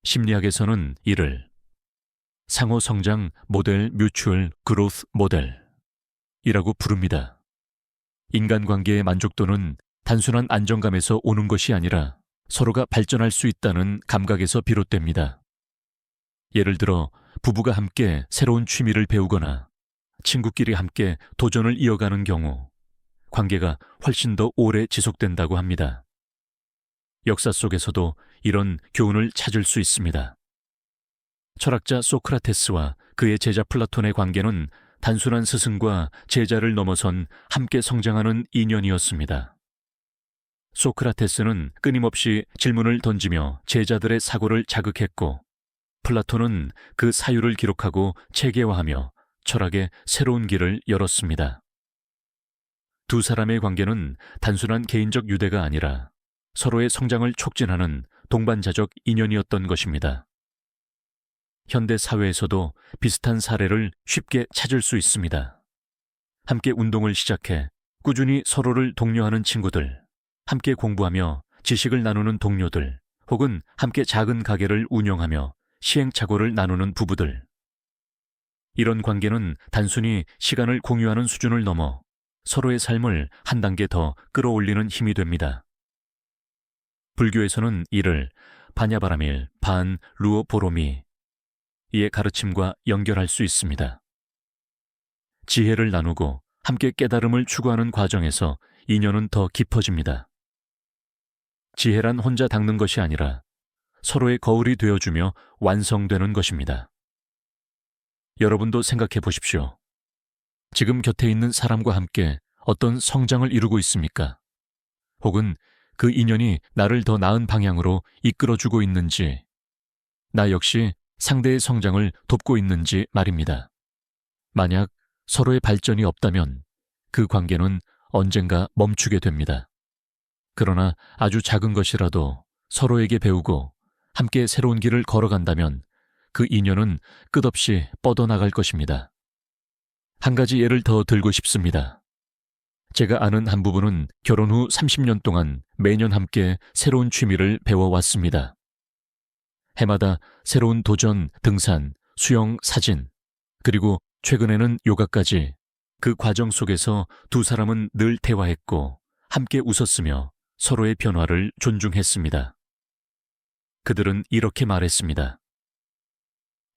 심리학에서는 이를 상호 성장 모델 뮤추얼 그로스 모델이라고 부릅니다. 인간관계의 만족도는 단순한 안정감에서 오는 것이 아니라 서로가 발전할 수 있다는 감각에서 비롯됩니다. 예를 들어 부부가 함께 새로운 취미를 배우거나 친구끼리 함께 도전을 이어가는 경우 관계가 훨씬 더 오래 지속된다고 합니다. 역사 속에서도 이런 교훈을 찾을 수 있습니다. 철학자 소크라테스와 그의 제자 플라톤의 관계는 단순한 스승과 제자를 넘어선 함께 성장하는 인연이었습니다. 소크라테스는 끊임없이 질문을 던지며 제자들의 사고를 자극했고 플라톤은 그 사유를 기록하고 체계화하며 철학의 새로운 길을 열었습니다. 두 사람의 관계는 단순한 개인적 유대가 아니라 서로의 성장을 촉진하는 동반자적 인연이었던 것입니다. 현대 사회에서도 비슷한 사례를 쉽게 찾을 수 있습니다. 함께 운동을 시작해 꾸준히 서로를 독려하는 친구들, 함께 공부하며 지식을 나누는 동료들, 혹은 함께 작은 가게를 운영하며 시행착오를 나누는 부부들. 이런 관계는 단순히 시간을 공유하는 수준을 넘어 서로의 삶을 한 단계 더 끌어올리는 힘이 됩니다. 불교에서는 이를 바냐바라밀 반 루오보로미 이의 가르침과 연결할 수 있습니다. 지혜를 나누고 함께 깨달음을 추구하는 과정에서 인연은 더 깊어집니다. 지혜란 혼자 닦는 것이 아니라 서로의 거울이 되어주며 완성되는 것입니다. 여러분도 생각해 보십시오. 지금 곁에 있는 사람과 함께 어떤 성장을 이루고 있습니까? 혹은 그 인연이 나를 더 나은 방향으로 이끌어주고 있는지, 나 역시 상대의 성장을 돕고 있는지 말입니다. 만약 서로의 발전이 없다면 그 관계는 언젠가 멈추게 됩니다. 그러나 아주 작은 것이라도 서로에게 배우고 함께 새로운 길을 걸어간다면 그 인연은 끝없이 뻗어나갈 것입니다. 한 가지 예를 더 들고 싶습니다. 제가 아는 한 부부는 결혼 후 30년 동안 매년 함께 새로운 취미를 배워왔습니다. 해마다 새로운 도전, 등산, 수영, 사진, 그리고 최근에는 요가까지 그 과정 속에서 두 사람은 늘 대화했고 함께 웃었으며 서로의 변화를 존중했습니다. 그들은 이렇게 말했습니다.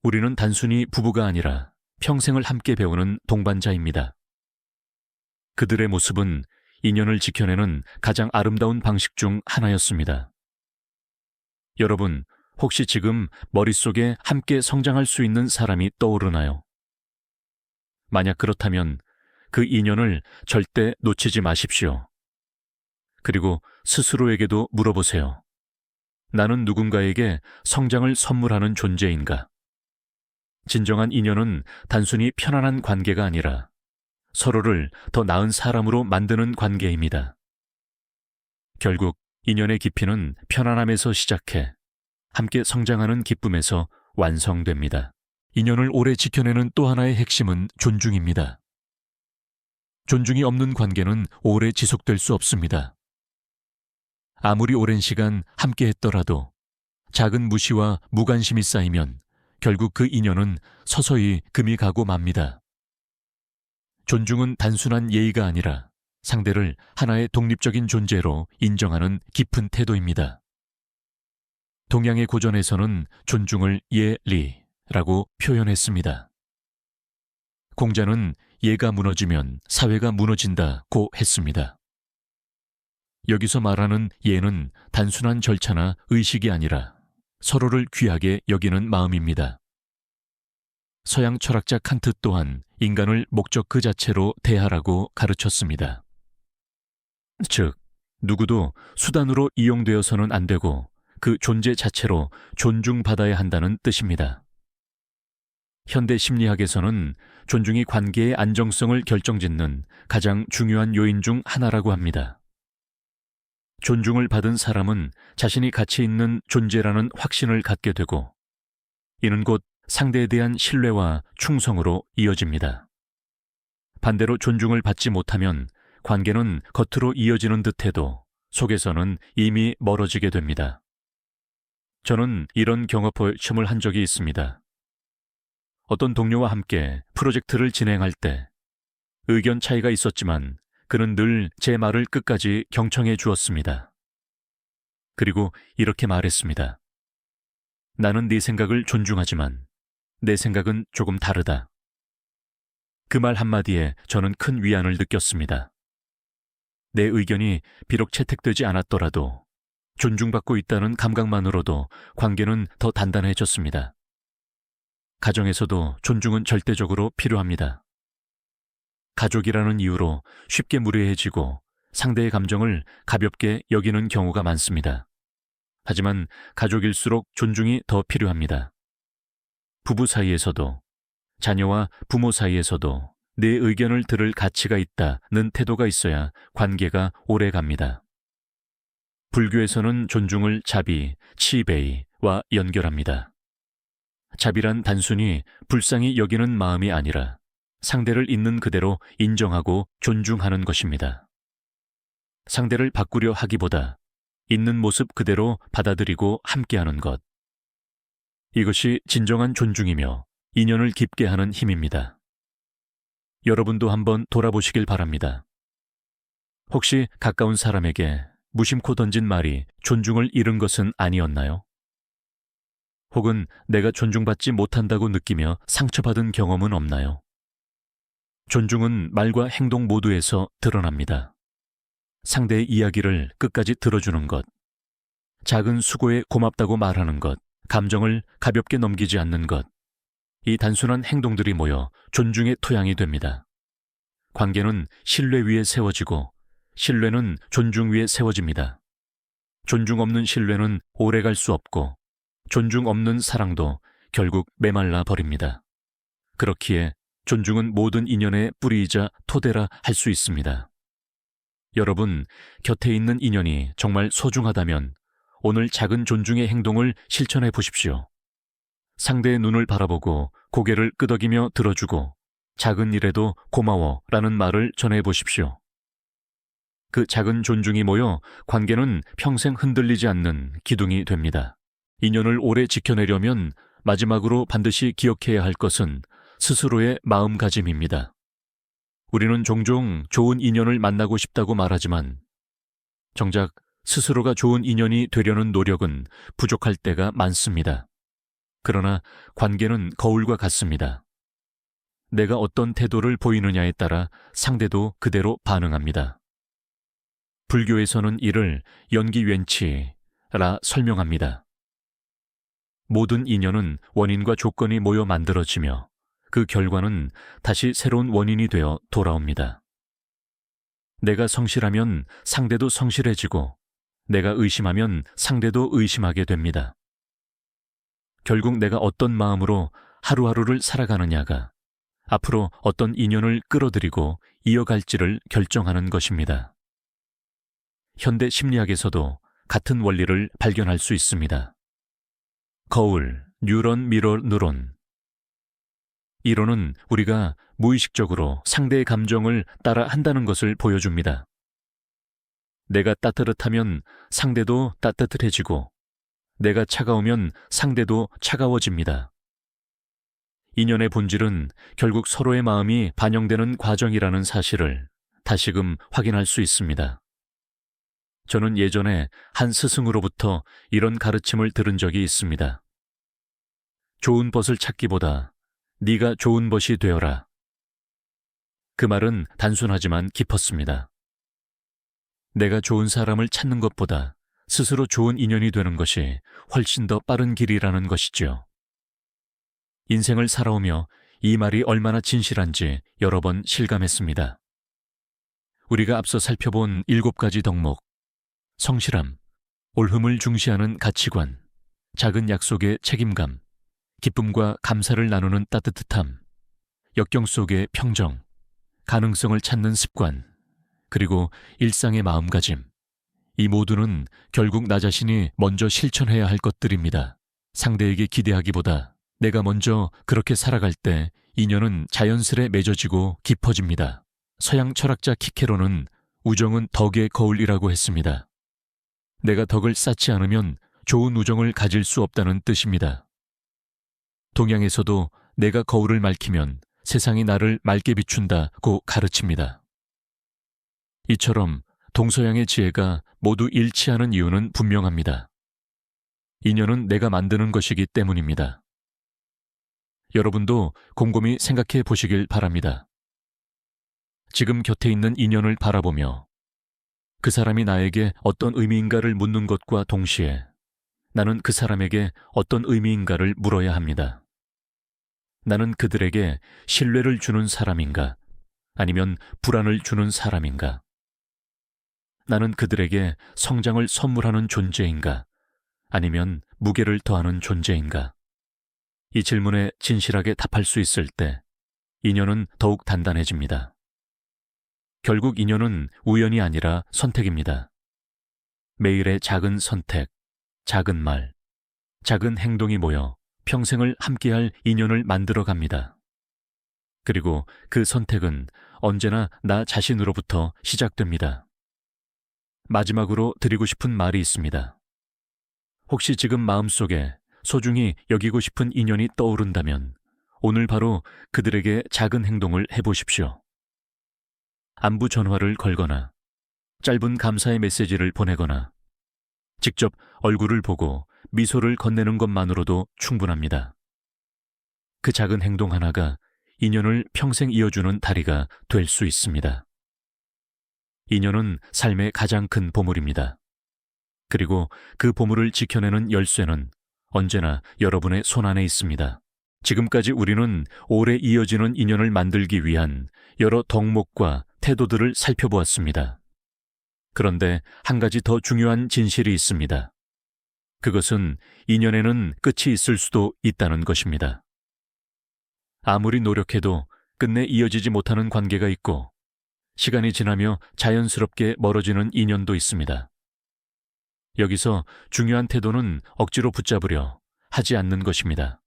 우리는 단순히 부부가 아니라 평생을 함께 배우는 동반자입니다. 그들의 모습은 인연을 지켜내는 가장 아름다운 방식 중 하나였습니다. 여러분, 혹시 지금 머릿속에 함께 성장할 수 있는 사람이 떠오르나요? 만약 그렇다면 그 인연을 절대 놓치지 마십시오. 그리고 스스로에게도 물어보세요. 나는 누군가에게 성장을 선물하는 존재인가? 진정한 인연은 단순히 편안한 관계가 아니라 서로를 더 나은 사람으로 만드는 관계입니다. 결국 인연의 깊이는 편안함에서 시작해 함께 성장하는 기쁨에서 완성됩니다. 인연을 오래 지켜내는 또 하나의 핵심은 존중입니다. 존중이 없는 관계는 오래 지속될 수 없습니다. 아무리 오랜 시간 함께 했더라도 작은 무시와 무관심이 쌓이면 결국 그 인연은 서서히 금이 가고 맙니다. 존중은 단순한 예의가 아니라 상대를 하나의 독립적인 존재로 인정하는 깊은 태도입니다. 동양의 고전에서는 존중을 예리라고 표현했습니다. 공자는 예가 무너지면 사회가 무너진다고 했습니다. 여기서 말하는 예는 단순한 절차나 의식이 아니라 서로를 귀하게 여기는 마음입니다. 서양 철학자 칸트 또한 인간을 목적 그 자체로 대하라고 가르쳤습니다. 즉, 누구도 수단으로 이용되어서는 안 되고 그 존재 자체로 존중받아야 한다는 뜻입니다. 현대 심리학에서는 존중이 관계의 안정성을 결정짓는 가장 중요한 요인 중 하나라고 합니다. 존중을 받은 사람은 자신이 가치 있는 존재라는 확신을 갖게 되고 이는 곧 상대에 대한 신뢰와 충성으로 이어집니다. 반대로 존중을 받지 못하면 관계는 겉으로 이어지는 듯해도 속에서는 이미 멀어지게 됩니다. 저는 이런 경험을 한 적이 있습니다. 어떤 동료와 함께 프로젝트를 진행할 때 의견 차이가 있었지만 그는 늘 제 말을 끝까지 경청해 주었습니다. 그리고 이렇게 말했습니다. 나는 네 생각을 존중하지만 내 생각은 조금 다르다. 그 말 한마디에 저는 큰 위안을 느꼈습니다. 내 의견이 비록 채택되지 않았더라도 존중받고 있다는 감각만으로도 관계는 더 단단해졌습니다. 가정에서도 존중은 절대적으로 필요합니다. 가족이라는 이유로 쉽게 무례해지고 상대의 감정을 가볍게 여기는 경우가 많습니다. 하지만 가족일수록 존중이 더 필요합니다. 부부 사이에서도, 자녀와 부모 사이에서도 내 의견을 들을 가치가 있다는 태도가 있어야 관계가 오래 갑니다. 불교에서는 존중을 자비, 치베이와 연결합니다. 자비란 단순히 불쌍히 여기는 마음이 아니라 상대를 있는 그대로 인정하고 존중하는 것입니다. 상대를 바꾸려 하기보다 있는 모습 그대로 받아들이고 함께하는 것. 이것이 진정한 존중이며 인연을 깊게 하는 힘입니다. 여러분도 한번 돌아보시길 바랍니다. 혹시 가까운 사람에게 무심코 던진 말이 존중을 잃은 것은 아니었나요? 혹은 내가 존중받지 못한다고 느끼며 상처받은 경험은 없나요? 존중은 말과 행동 모두에서 드러납니다. 상대의 이야기를 끝까지 들어주는 것, 작은 수고에 고맙다고 말하는 것, 감정을 가볍게 넘기지 않는 것, 이 단순한 행동들이 모여 존중의 토양이 됩니다. 관계는 신뢰 위에 세워지고 신뢰는 존중 위에 세워집니다. 존중 없는 신뢰는 오래갈 수 없고 존중 없는 사랑도 결국 메말라 버립니다. 그렇기에 존중은 모든 인연의 뿌리이자 토대라 할 수 있습니다. 여러분, 곁에 있는 인연이 정말 소중하다면 오늘 작은 존중의 행동을 실천해 보십시오. 상대의 눈을 바라보고 고개를 끄덕이며 들어주고 작은 일에도 고마워 라는 말을 전해 보십시오. 그 작은 존중이 모여 관계는 평생 흔들리지 않는 기둥이 됩니다. 인연을 오래 지켜내려면 마지막으로 반드시 기억해야 할 것은 스스로의 마음가짐입니다. 우리는 종종 좋은 인연을 만나고 싶다고 말하지만 정작 스스로가 좋은 인연이 되려는 노력은 부족할 때가 많습니다. 그러나 관계는 거울과 같습니다. 내가 어떤 태도를 보이느냐에 따라 상대도 그대로 반응합니다. 불교에서는 이를 연기왼치라 설명합니다. 모든 인연은 원인과 조건이 모여 만들어지며 그 결과는 다시 새로운 원인이 되어 돌아옵니다. 내가 성실하면 상대도 성실해지고 내가 의심하면 상대도 의심하게 됩니다. 결국 내가 어떤 마음으로 하루하루를 살아가느냐가 앞으로 어떤 인연을 끌어들이고 이어갈지를 결정하는 것입니다. 현대 심리학에서도 같은 원리를 발견할 수 있습니다. 거울, 뉴런 미러 누론. 이론은 우리가 무의식적으로 상대의 감정을 따라 한다는 것을 보여줍니다. 내가 따뜻하면 상대도 따뜻해지고 내가 차가우면 상대도 차가워집니다. 인연의 본질은 결국 서로의 마음이 반영되는 과정이라는 사실을 다시금 확인할 수 있습니다. 저는 예전에 한 스승으로부터 이런 가르침을 들은 적이 있습니다. 좋은 벗을 찾기보다 네가 좋은 벗이 되어라. 그 말은 단순하지만 깊었습니다. 내가 좋은 사람을 찾는 것보다 스스로 좋은 인연이 되는 것이 훨씬 더 빠른 길이라는 것이죠. 인생을 살아오며 이 말이 얼마나 진실한지 여러 번 실감했습니다. 우리가 앞서 살펴본 7가지 덕목, 성실함, 올흠을 중시하는 가치관, 작은 약속의 책임감, 기쁨과 감사를 나누는 따뜻함, 역경 속의 평정, 가능성을 찾는 습관, 그리고 일상의 마음가짐. 이 모두는 결국 나 자신이 먼저 실천해야 할 것들입니다. 상대에게 기대하기보다 내가 먼저 그렇게 살아갈 때 인연은 자연스레 맺어지고 깊어집니다. 서양 철학자 키케로는 우정은 덕의 거울이라고 했습니다. 내가 덕을 쌓지 않으면 좋은 우정을 가질 수 없다는 뜻입니다. 동양에서도 내가 거울을 맑히면 세상이 나를 맑게 비춘다고 가르칩니다. 이처럼 동서양의 지혜가 모두 일치하는 이유는 분명합니다. 인연은 내가 만드는 것이기 때문입니다. 여러분도 곰곰이 생각해 보시길 바랍니다. 지금 곁에 있는 인연을 바라보며 그 사람이 나에게 어떤 의미인가를 묻는 것과 동시에 나는 그 사람에게 어떤 의미인가를 물어야 합니다. 나는 그들에게 신뢰를 주는 사람인가? 아니면 불안을 주는 사람인가? 나는 그들에게 성장을 선물하는 존재인가? 아니면 무게를 더하는 존재인가? 이 질문에 진실하게 답할 수 있을 때 인연은 더욱 단단해집니다. 결국 인연은 우연이 아니라 선택입니다. 매일의 작은 선택, 작은 말, 작은 행동이 모여 평생을 함께할 인연을 만들어 갑니다. 그리고 그 선택은 언제나 나 자신으로부터 시작됩니다. 마지막으로 드리고 싶은 말이 있습니다. 혹시 지금 마음속에 소중히 여기고 싶은 인연이 떠오른다면 오늘 바로 그들에게 작은 행동을 해보십시오. 안부 전화를 걸거나 짧은 감사의 메시지를 보내거나 직접 얼굴을 보고 미소를 건네는 것만으로도 충분합니다. 그 작은 행동 하나가 인연을 평생 이어주는 다리가 될 수 있습니다. 인연은 삶의 가장 큰 보물입니다. 그리고 그 보물을 지켜내는 열쇠는 언제나 여러분의 손안에 있습니다. 지금까지 우리는 오래 이어지는 인연을 만들기 위한 여러 덕목과 태도들을 살펴보았습니다. 그런데 한 가지 더 중요한 진실이 있습니다. 그것은 인연에는 끝이 있을 수도 있다는 것입니다. 아무리 노력해도 끝내 이어지지 못하는 관계가 있고, 시간이 지나며 자연스럽게 멀어지는 인연도 있습니다. 여기서 중요한 태도는 억지로 붙잡으려 하지 않는 것입니다.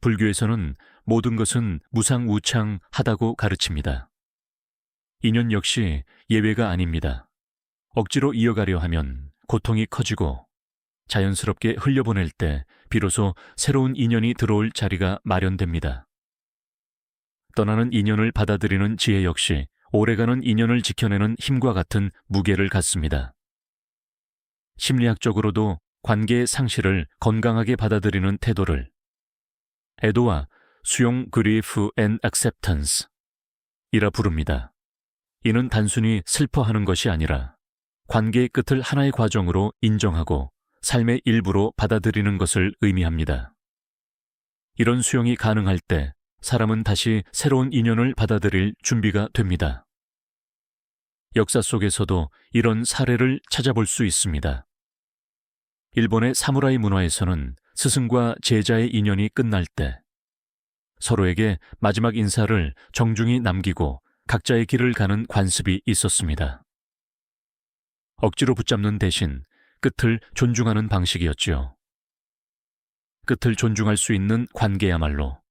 불교에서는 모든 것은 무상우창하다고 가르칩니다. 인연 역시 예외가 아닙니다. 억지로 이어가려 하면 고통이 커지고 자연스럽게 흘려보낼 때 비로소 새로운 인연이 들어올 자리가 마련됩니다. 떠나는 인연을 받아들이는 지혜 역시 오래가는 인연을 지켜내는 힘과 같은 무게를 갖습니다. 심리학적으로도 관계의 상실을 건강하게 받아들이는 태도를 애도와 수용 grief and acceptance 이라 부릅니다. 이는 단순히 슬퍼하는 것이 아니라 관계의 끝을 하나의 과정으로 인정하고 삶의 일부로 받아들이는 것을 의미합니다. 이런 수용이 가능할 때 사람은 다시 새로운 인연을 받아들일 준비가 됩니다. 역사 속에서도 이런 사례를 찾아볼 수 있습니다. 일본의 사무라이 문화에서는 스승과 제자의 인연이 끝날 때 서로에게 마지막 인사를 정중히 남기고 각자의 길을 가는 관습이 있었습니다. 억지로 붙잡는 대신 끝을 존중하는 방식이었지요. 끝을 존중할 수 있는 관계야말로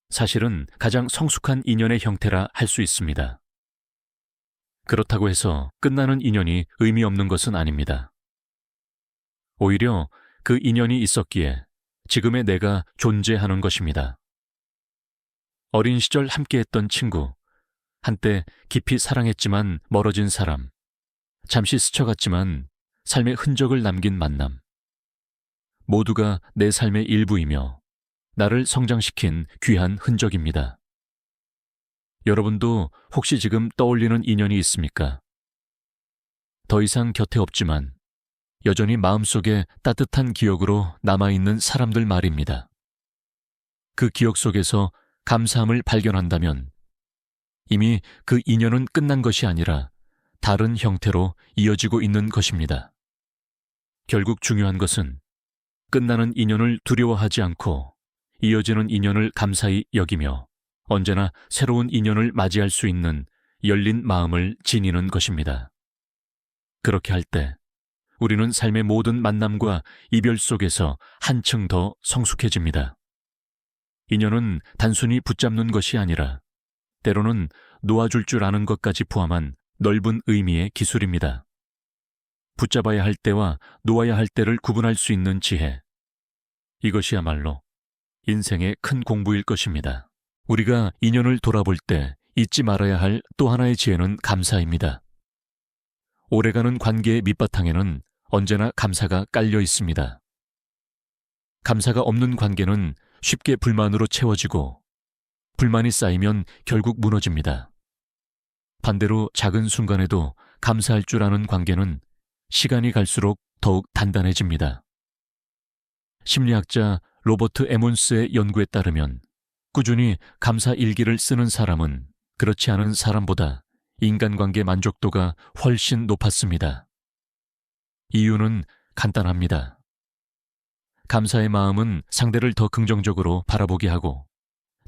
사실은 가장 성숙한 인연의 형태라 할 수 있습니다. 그렇다고 해서 끝나는 인연이 의미 없는 것은 아닙니다. 오히려 그 인연이 있었기에 지금의 내가 존재하는 것입니다. 어린 시절 함께했던 친구, 한때 깊이 사랑했지만 멀어진 사람, 잠시 스쳐갔지만 삶의 흔적을 남긴 만남. 모두가 내 삶의 일부이며 나를 성장시킨 귀한 흔적입니다. 여러분도 혹시 지금 떠올리는 인연이 있습니까? 더 이상 곁에 없지만 여전히 마음속에 따뜻한 기억으로 남아있는 사람들 말입니다. 그 기억 속에서 감사함을 발견한다면 이미 그 인연은 끝난 것이 아니라 다른 형태로 이어지고 있는 것입니다. 결국 중요한 것은 끝나는 인연을 두려워하지 않고 이어지는 인연을 감사히 여기며 언제나 새로운 인연을 맞이할 수 있는 열린 마음을 지니는 것입니다. 그렇게 할 때 우리는 삶의 모든 만남과 이별 속에서 한층 더 성숙해집니다. 인연은 단순히 붙잡는 것이 아니라 때로는 놓아줄 줄 아는 것까지 포함한 넓은 의미의 기술입니다. 붙잡아야 할 때와 놓아야 할 때를 구분할 수 있는 지혜. 이것이야말로 인생의 큰 공부일 것입니다. 우리가 인연을 돌아볼 때 잊지 말아야 할 또 하나의 지혜는 감사입니다. 오래가는 관계의 밑바탕에는 언제나 감사가 깔려 있습니다. 감사가 없는 관계는 쉽게 불만으로 채워지고 불만이 쌓이면 결국 무너집니다. 반대로 작은 순간에도 감사할 줄 아는 관계는 시간이 갈수록 더욱 단단해집니다. 심리학자 로버트 에몬스의 연구에 따르면 꾸준히 감사 일기를 쓰는 사람은 그렇지 않은 사람보다 인간관계 만족도가 훨씬 높았습니다. 이유는 간단합니다. 감사의 마음은 상대를 더 긍정적으로 바라보게 하고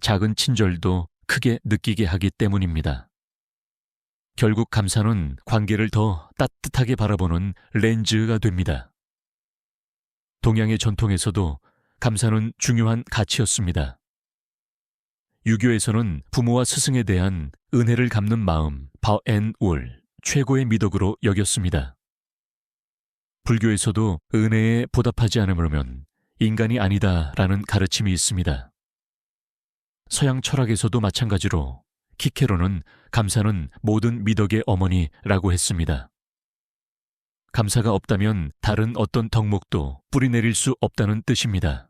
작은 친절도 크게 느끼게 하기 때문입니다. 결국 감사는 관계를 더 따뜻하게 바라보는 렌즈가 됩니다. 동양의 전통에서도 감사는 중요한 가치였습니다. 유교에서는 부모와 스승에 대한 은혜를 갚는 마음, 바앤울, 최고의 미덕으로 여겼습니다. 불교에서도 은혜에 보답하지 않으면 인간이 아니다라는 가르침이 있습니다. 서양 철학에서도 마찬가지로 키케로는 감사는 모든 미덕의 어머니라고 했습니다. 감사가 없다면 다른 어떤 덕목도 뿌리내릴 수 없다는 뜻입니다.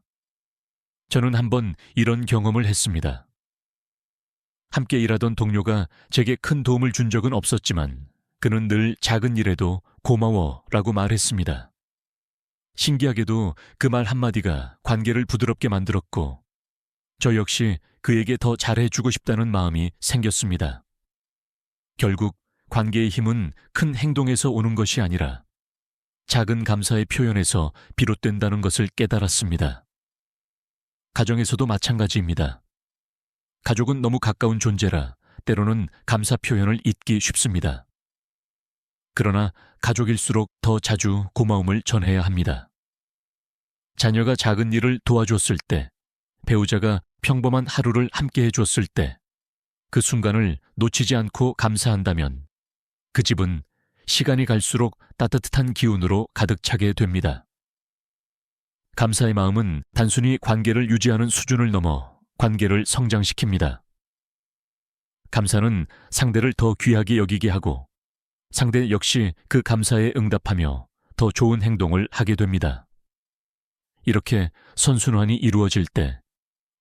저는 한번 이런 경험을 했습니다. 함께 일하던 동료가 제게 큰 도움을 준 적은 없었지만 그는 늘 작은 일에도 고마워라고 말했습니다. 신기하게도 그 말 한마디가 관계를 부드럽게 만들었고 저 역시 그에게 더 잘해주고 싶다는 마음이 생겼습니다. 결국 관계의 힘은 큰 행동에서 오는 것이 아니라 작은 감사의 표현에서 비롯된다는 것을 깨달았습니다. 가정에서도 마찬가지입니다. 가족은 너무 가까운 존재라 때로는 감사 표현을 잊기 쉽습니다. 그러나 가족일수록 더 자주 고마움을 전해야 합니다. 자녀가 작은 일을 도와줬을 때, 배우자가 평범한 하루를 함께 해줬을 때, 그 순간을 놓치지 않고 감사한다면 그 집은 시간이 갈수록 따뜻한 기운으로 가득 차게 됩니다. 감사의 마음은 단순히 관계를 유지하는 수준을 넘어 관계를 성장시킵니다. 감사는 상대를 더 귀하게 여기게 하고 상대 역시 그 감사에 응답하며 더 좋은 행동을 하게 됩니다. 이렇게 선순환이 이루어질 때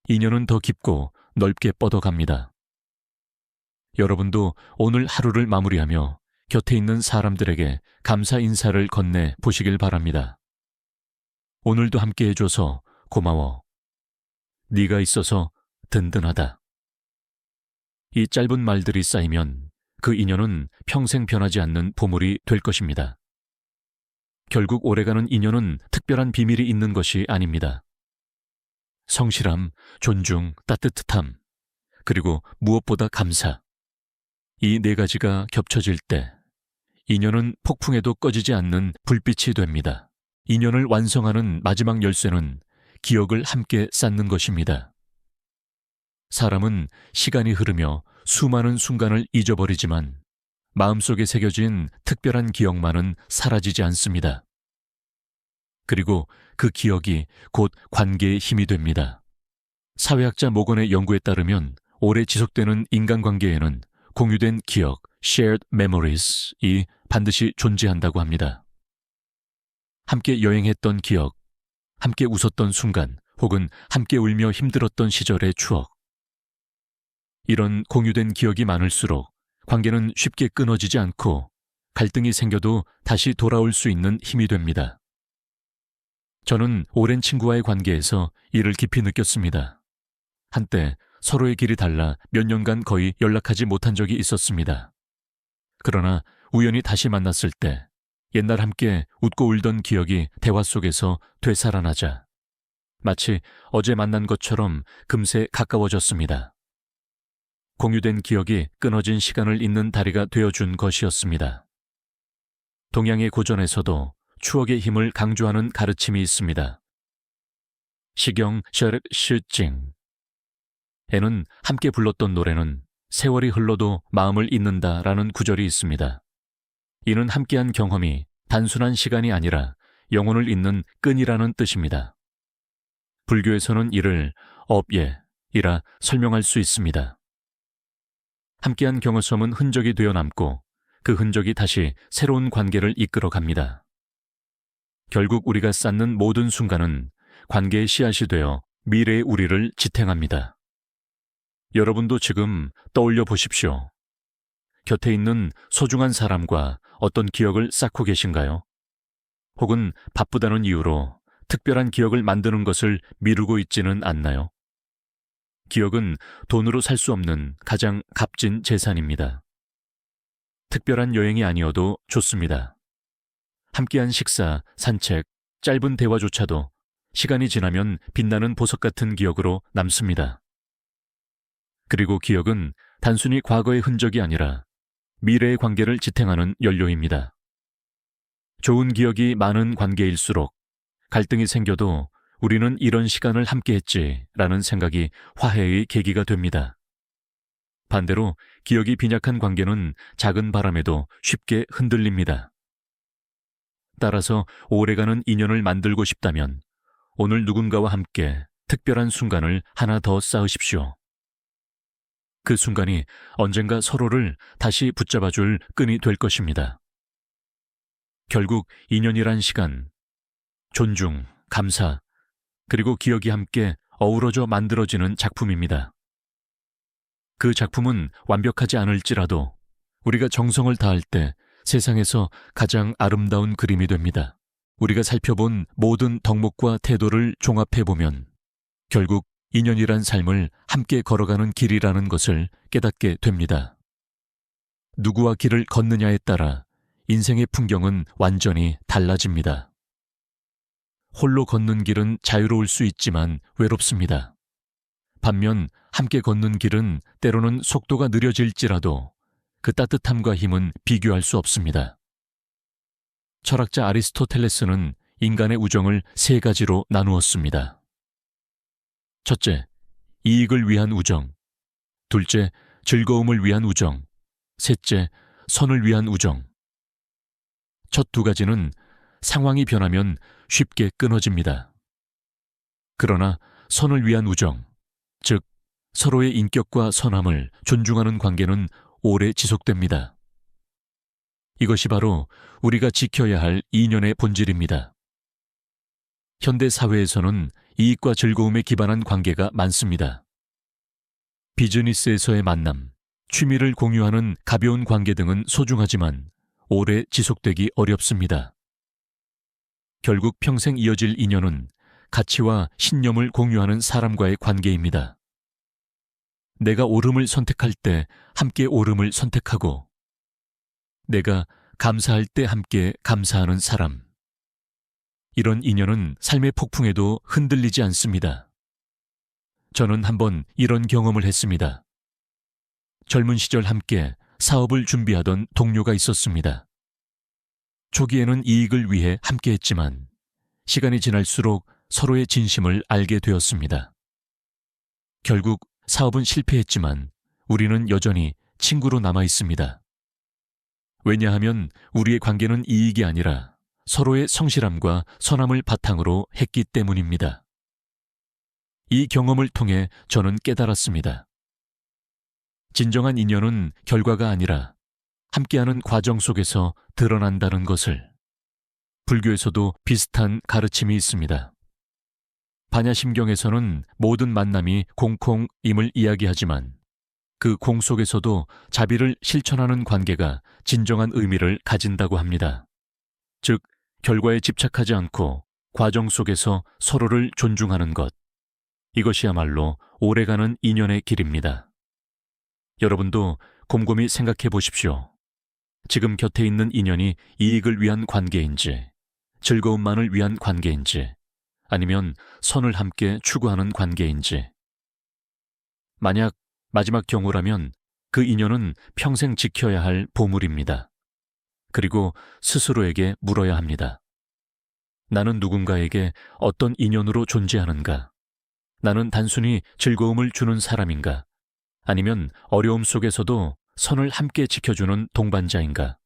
인연은 더 깊고 넓게 뻗어갑니다. 여러분도 오늘 하루를 마무리하며 곁에 있는 사람들에게 감사 인사를 건네 보시길 바랍니다. 오늘도 함께 해줘서 고마워. 네가 있어서 든든하다. 이 짧은 말들이 쌓이면 그 인연은 평생 변하지 않는 보물이 될 것입니다. 결국 오래가는 인연은 특별한 비밀이 있는 것이 아닙니다. 성실함, 존중, 따뜻함, 그리고 무엇보다 감사. 이 네 가지가 겹쳐질 때 인연은 폭풍에도 꺼지지 않는 불빛이 됩니다. 인연을 완성하는 마지막 열쇠는 기억을 함께 쌓는 것입니다. 사람은 시간이 흐르며 수많은 순간을 잊어버리지만 마음속에 새겨진 특별한 기억만은 사라지지 않습니다. 그리고 그 기억이 곧 관계의 힘이 됩니다. 사회학자 모건의 연구에 따르면 오래 지속되는 인간관계에는 공유된 기억, shared memories이 반드시 존재한다고 합니다. 함께 여행했던 기억, 함께 웃었던 순간, 혹은 함께 울며 힘들었던 시절의 추억. 이런 공유된 기억이 많을수록 관계는 쉽게 끊어지지 않고 갈등이 생겨도 다시 돌아올 수 있는 힘이 됩니다. 저는 오랜 친구와의 관계에서 이를 깊이 느꼈습니다. 한때 서로의 길이 달라 몇 년간 거의 연락하지 못한 적이 있었습니다. 그러나 우연히 다시 만났을 때 옛날 함께 웃고 울던 기억이 대화 속에서 되살아나자 마치 어제 만난 것처럼 금세 가까워졌습니다. 공유된 기억이 끊어진 시간을 잇는 다리가 되어준 것이었습니다. 동양의 고전에서도 추억의 힘을 강조하는 가르침이 있습니다. 시경 셔르슈징 에는 함께 불렀던 노래는 세월이 흘러도 마음을 잇는다라는 구절이 있습니다. 이는 함께한 경험이 단순한 시간이 아니라 영혼을 잇는 끈이라는 뜻입니다. 불교에서는 이를 업예이라 설명할 수 있습니다. 함께한 경험은 흔적이 되어 남고 그 흔적이 다시 새로운 관계를 이끌어 갑니다. 결국 우리가 쌓는 모든 순간은 관계의 씨앗이 되어 미래의 우리를 지탱합니다. 여러분도 지금 떠올려 보십시오. 곁에 있는 소중한 사람과 어떤 기억을 쌓고 계신가요? 혹은 바쁘다는 이유로 특별한 기억을 만드는 것을 미루고 있지는 않나요? 기억은 돈으로 살 수 없는 가장 값진 재산입니다. 특별한 여행이 아니어도 좋습니다. 함께한 식사, 산책, 짧은 대화조차도 시간이 지나면 빛나는 보석 같은 기억으로 남습니다. 그리고 기억은 단순히 과거의 흔적이 아니라 미래의 관계를 지탱하는 연료입니다. 좋은 기억이 많은 관계일수록 갈등이 생겨도 우리는 이런 시간을 함께했지라는 생각이 화해의 계기가 됩니다. 반대로 기억이 빈약한 관계는 작은 바람에도 쉽게 흔들립니다. 따라서 오래가는 인연을 만들고 싶다면 오늘 누군가와 함께 특별한 순간을 하나 더 쌓으십시오. 그 순간이 언젠가 서로를 다시 붙잡아줄 끈이 될 것입니다. 결국 인연이란 시간, 존중, 감사, 그리고 기억이 함께 어우러져 만들어지는 작품입니다. 그 작품은 완벽하지 않을지라도 우리가 정성을 다할 때 세상에서 가장 아름다운 그림이 됩니다. 우리가 살펴본 모든 덕목과 태도를 종합해보면 결국 인연이란 삶을 함께 걸어가는 길이라는 것을 깨닫게 됩니다. 누구와 길을 걷느냐에 따라 인생의 풍경은 완전히 달라집니다. 홀로 걷는 길은 자유로울 수 있지만 외롭습니다. 반면 함께 걷는 길은 때로는 속도가 느려질지라도 그 따뜻함과 힘은 비교할 수 없습니다. 철학자 아리스토텔레스는 인간의 우정을 세 가지로 나누었습니다. 첫째, 이익을 위한 우정. 둘째, 즐거움을 위한 우정. 셋째, 선을 위한 우정. 첫 두 가지는 상황이 변하면 쉽게 끊어집니다. 그러나 선을 위한 우정, 즉 서로의 인격과 선함을 존중하는 관계는 오래 지속됩니다. 이것이 바로 우리가 지켜야 할 인연의 본질입니다. 현대 사회에서는 이익과 즐거움에 기반한 관계가 많습니다. 비즈니스에서의 만남, 취미를 공유하는 가벼운 관계 등은 소중하지만 오래 지속되기 어렵습니다. 결국 평생 이어질 인연은 가치와 신념을 공유하는 사람과의 관계입니다. 내가 옳음을 선택할 때 함께 옳음을 선택하고 내가 감사할 때 함께 감사하는 사람. 이런 인연은 삶의 폭풍에도 흔들리지 않습니다. 저는 한번 이런 경험을 했습니다. 젊은 시절 함께 사업을 준비하던 동료가 있었습니다. 초기에는 이익을 위해 함께했지만 시간이 지날수록 서로의 진심을 알게 되었습니다. 결국 사업은 실패했지만 우리는 여전히 친구로 남아 있습니다. 왜냐하면 우리의 관계는 이익이 아니라 서로의 성실함과 선함을 바탕으로 했기 때문입니다. 이 경험을 통해 저는 깨달았습니다. 진정한 인연은 결과가 아니라 함께하는 과정 속에서 드러난다는 것을. 불교에서도 비슷한 가르침이 있습니다. 반야심경에서는 모든 만남이 공콩임을 이야기하지만 그 공 속에서도 자비를 실천하는 관계가 진정한 의미를 가진다고 합니다. 즉, 결과에 집착하지 않고 과정 속에서 서로를 존중하는 것. 이것이야말로 오래가는 인연의 길입니다. 여러분도 곰곰이 생각해 보십시오. 지금 곁에 있는 인연이 이익을 위한 관계인지, 즐거움만을 위한 관계인지, 아니면 선을 함께 추구하는 관계인지. 만약 마지막 경우라면 그 인연은 평생 지켜야 할 보물입니다. 그리고 스스로에게 물어야 합니다. 나는 누군가에게 어떤 인연으로 존재하는가? 나는 단순히 즐거움을 주는 사람인가? 아니면 어려움 속에서도 선을 함께 지켜주는 동반자인가?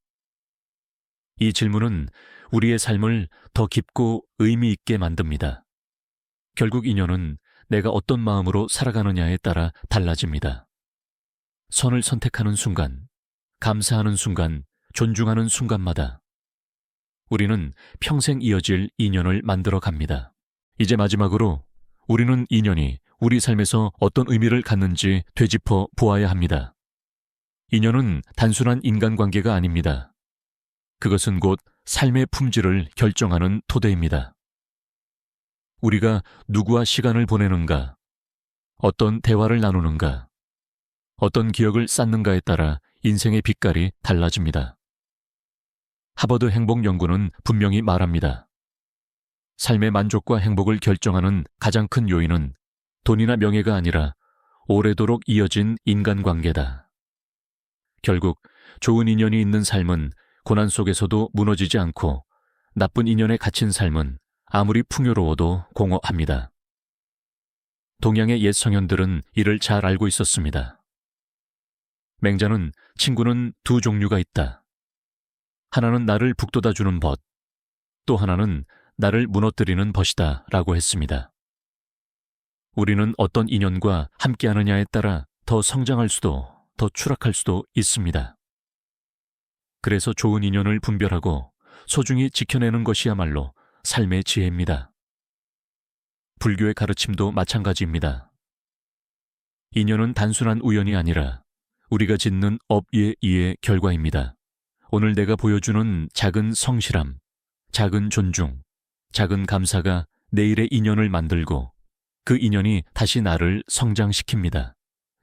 이 질문은 우리의 삶을 더 깊고 의미 있게 만듭니다. 결국 인연은 내가 어떤 마음으로 살아가느냐에 따라 달라집니다. 선을 선택하는 순간, 감사하는 순간, 존중하는 순간마다 우리는 평생 이어질 인연을 만들어 갑니다. 이제 마지막으로 우리는 인연이 우리 삶에서 어떤 의미를 갖는지 되짚어 보아야 합니다. 인연은 단순한 인간관계가 아닙니다. 그것은 곧 삶의 품질을 결정하는 토대입니다. 우리가 누구와 시간을 보내는가, 어떤 대화를 나누는가, 어떤 기억을 쌓는가에 따라 인생의 빛깔이 달라집니다. 하버드 행복연구는 분명히 말합니다. 삶의 만족과 행복을 결정하는 가장 큰 요인은 돈이나 명예가 아니라 오래도록 이어진 인간관계다. 결국 좋은 인연이 있는 삶은 고난 속에서도 무너지지 않고 나쁜 인연에 갇힌 삶은 아무리 풍요로워도 공허합니다. 동양의 옛 성현들은 이를 잘 알고 있었습니다. 맹자는 친구는 두 종류가 있다. 하나는 나를 북돋아주는 벗, 또 하나는 나를 무너뜨리는 벗이다 라고 했습니다. 우리는 어떤 인연과 함께하느냐에 따라 더 성장할 수도 더 추락할 수도 있습니다. 그래서 좋은 인연을 분별하고 소중히 지켜내는 것이야말로 삶의 지혜입니다. 불교의 가르침도 마찬가지입니다. 인연은 단순한 우연이 아니라 우리가 짓는 업예의의 결과입니다. 오늘 내가 보여주는 작은 성실함, 작은 존중, 작은 감사가 내일의 인연을 만들고 그 인연이 다시 나를 성장시킵니다.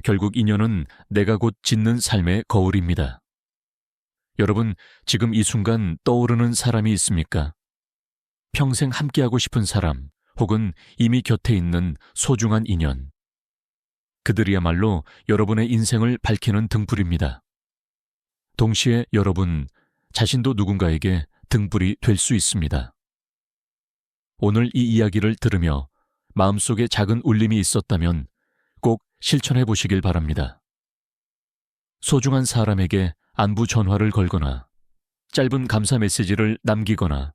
결국 인연은 내가 곧 짓는 삶의 거울입니다. 여러분, 지금 이 순간 떠오르는 사람이 있습니까? 평생 함께하고 싶은 사람, 혹은 이미 곁에 있는 소중한 인연. 그들이야말로 여러분의 인생을 밝히는 등불입니다. 동시에 여러분 자신도 누군가에게 등불이 될 수 있습니다. 오늘 이 이야기를 들으며 마음속에 작은 울림이 있었다면 꼭 실천해 보시길 바랍니다. 소중한 사람에게 안부 전화를 걸거나 짧은 감사 메시지를 남기거나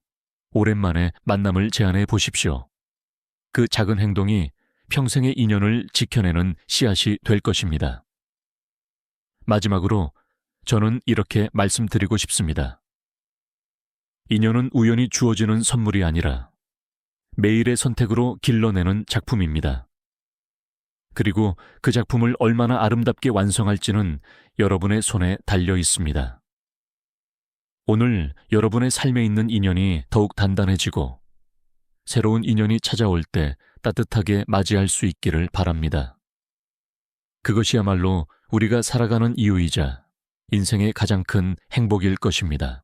오랜만에 만남을 제안해 보십시오. 그 작은 행동이 평생의 인연을 지켜내는 씨앗이 될 것입니다. 마지막으로 저는 이렇게 말씀드리고 싶습니다. 인연은 우연히 주어지는 선물이 아니라 매일의 선택으로 길러내는 작품입니다. 그리고 그 작품을 얼마나 아름답게 완성할지는 여러분의 손에 달려 있습니다. 오늘 여러분의 삶에 있는 인연이 더욱 단단해지고 새로운 인연이 찾아올 때 따뜻하게 맞이할 수 있기를 바랍니다. 그것이야말로 우리가 살아가는 이유이자 인생의 가장 큰 행복일 것입니다.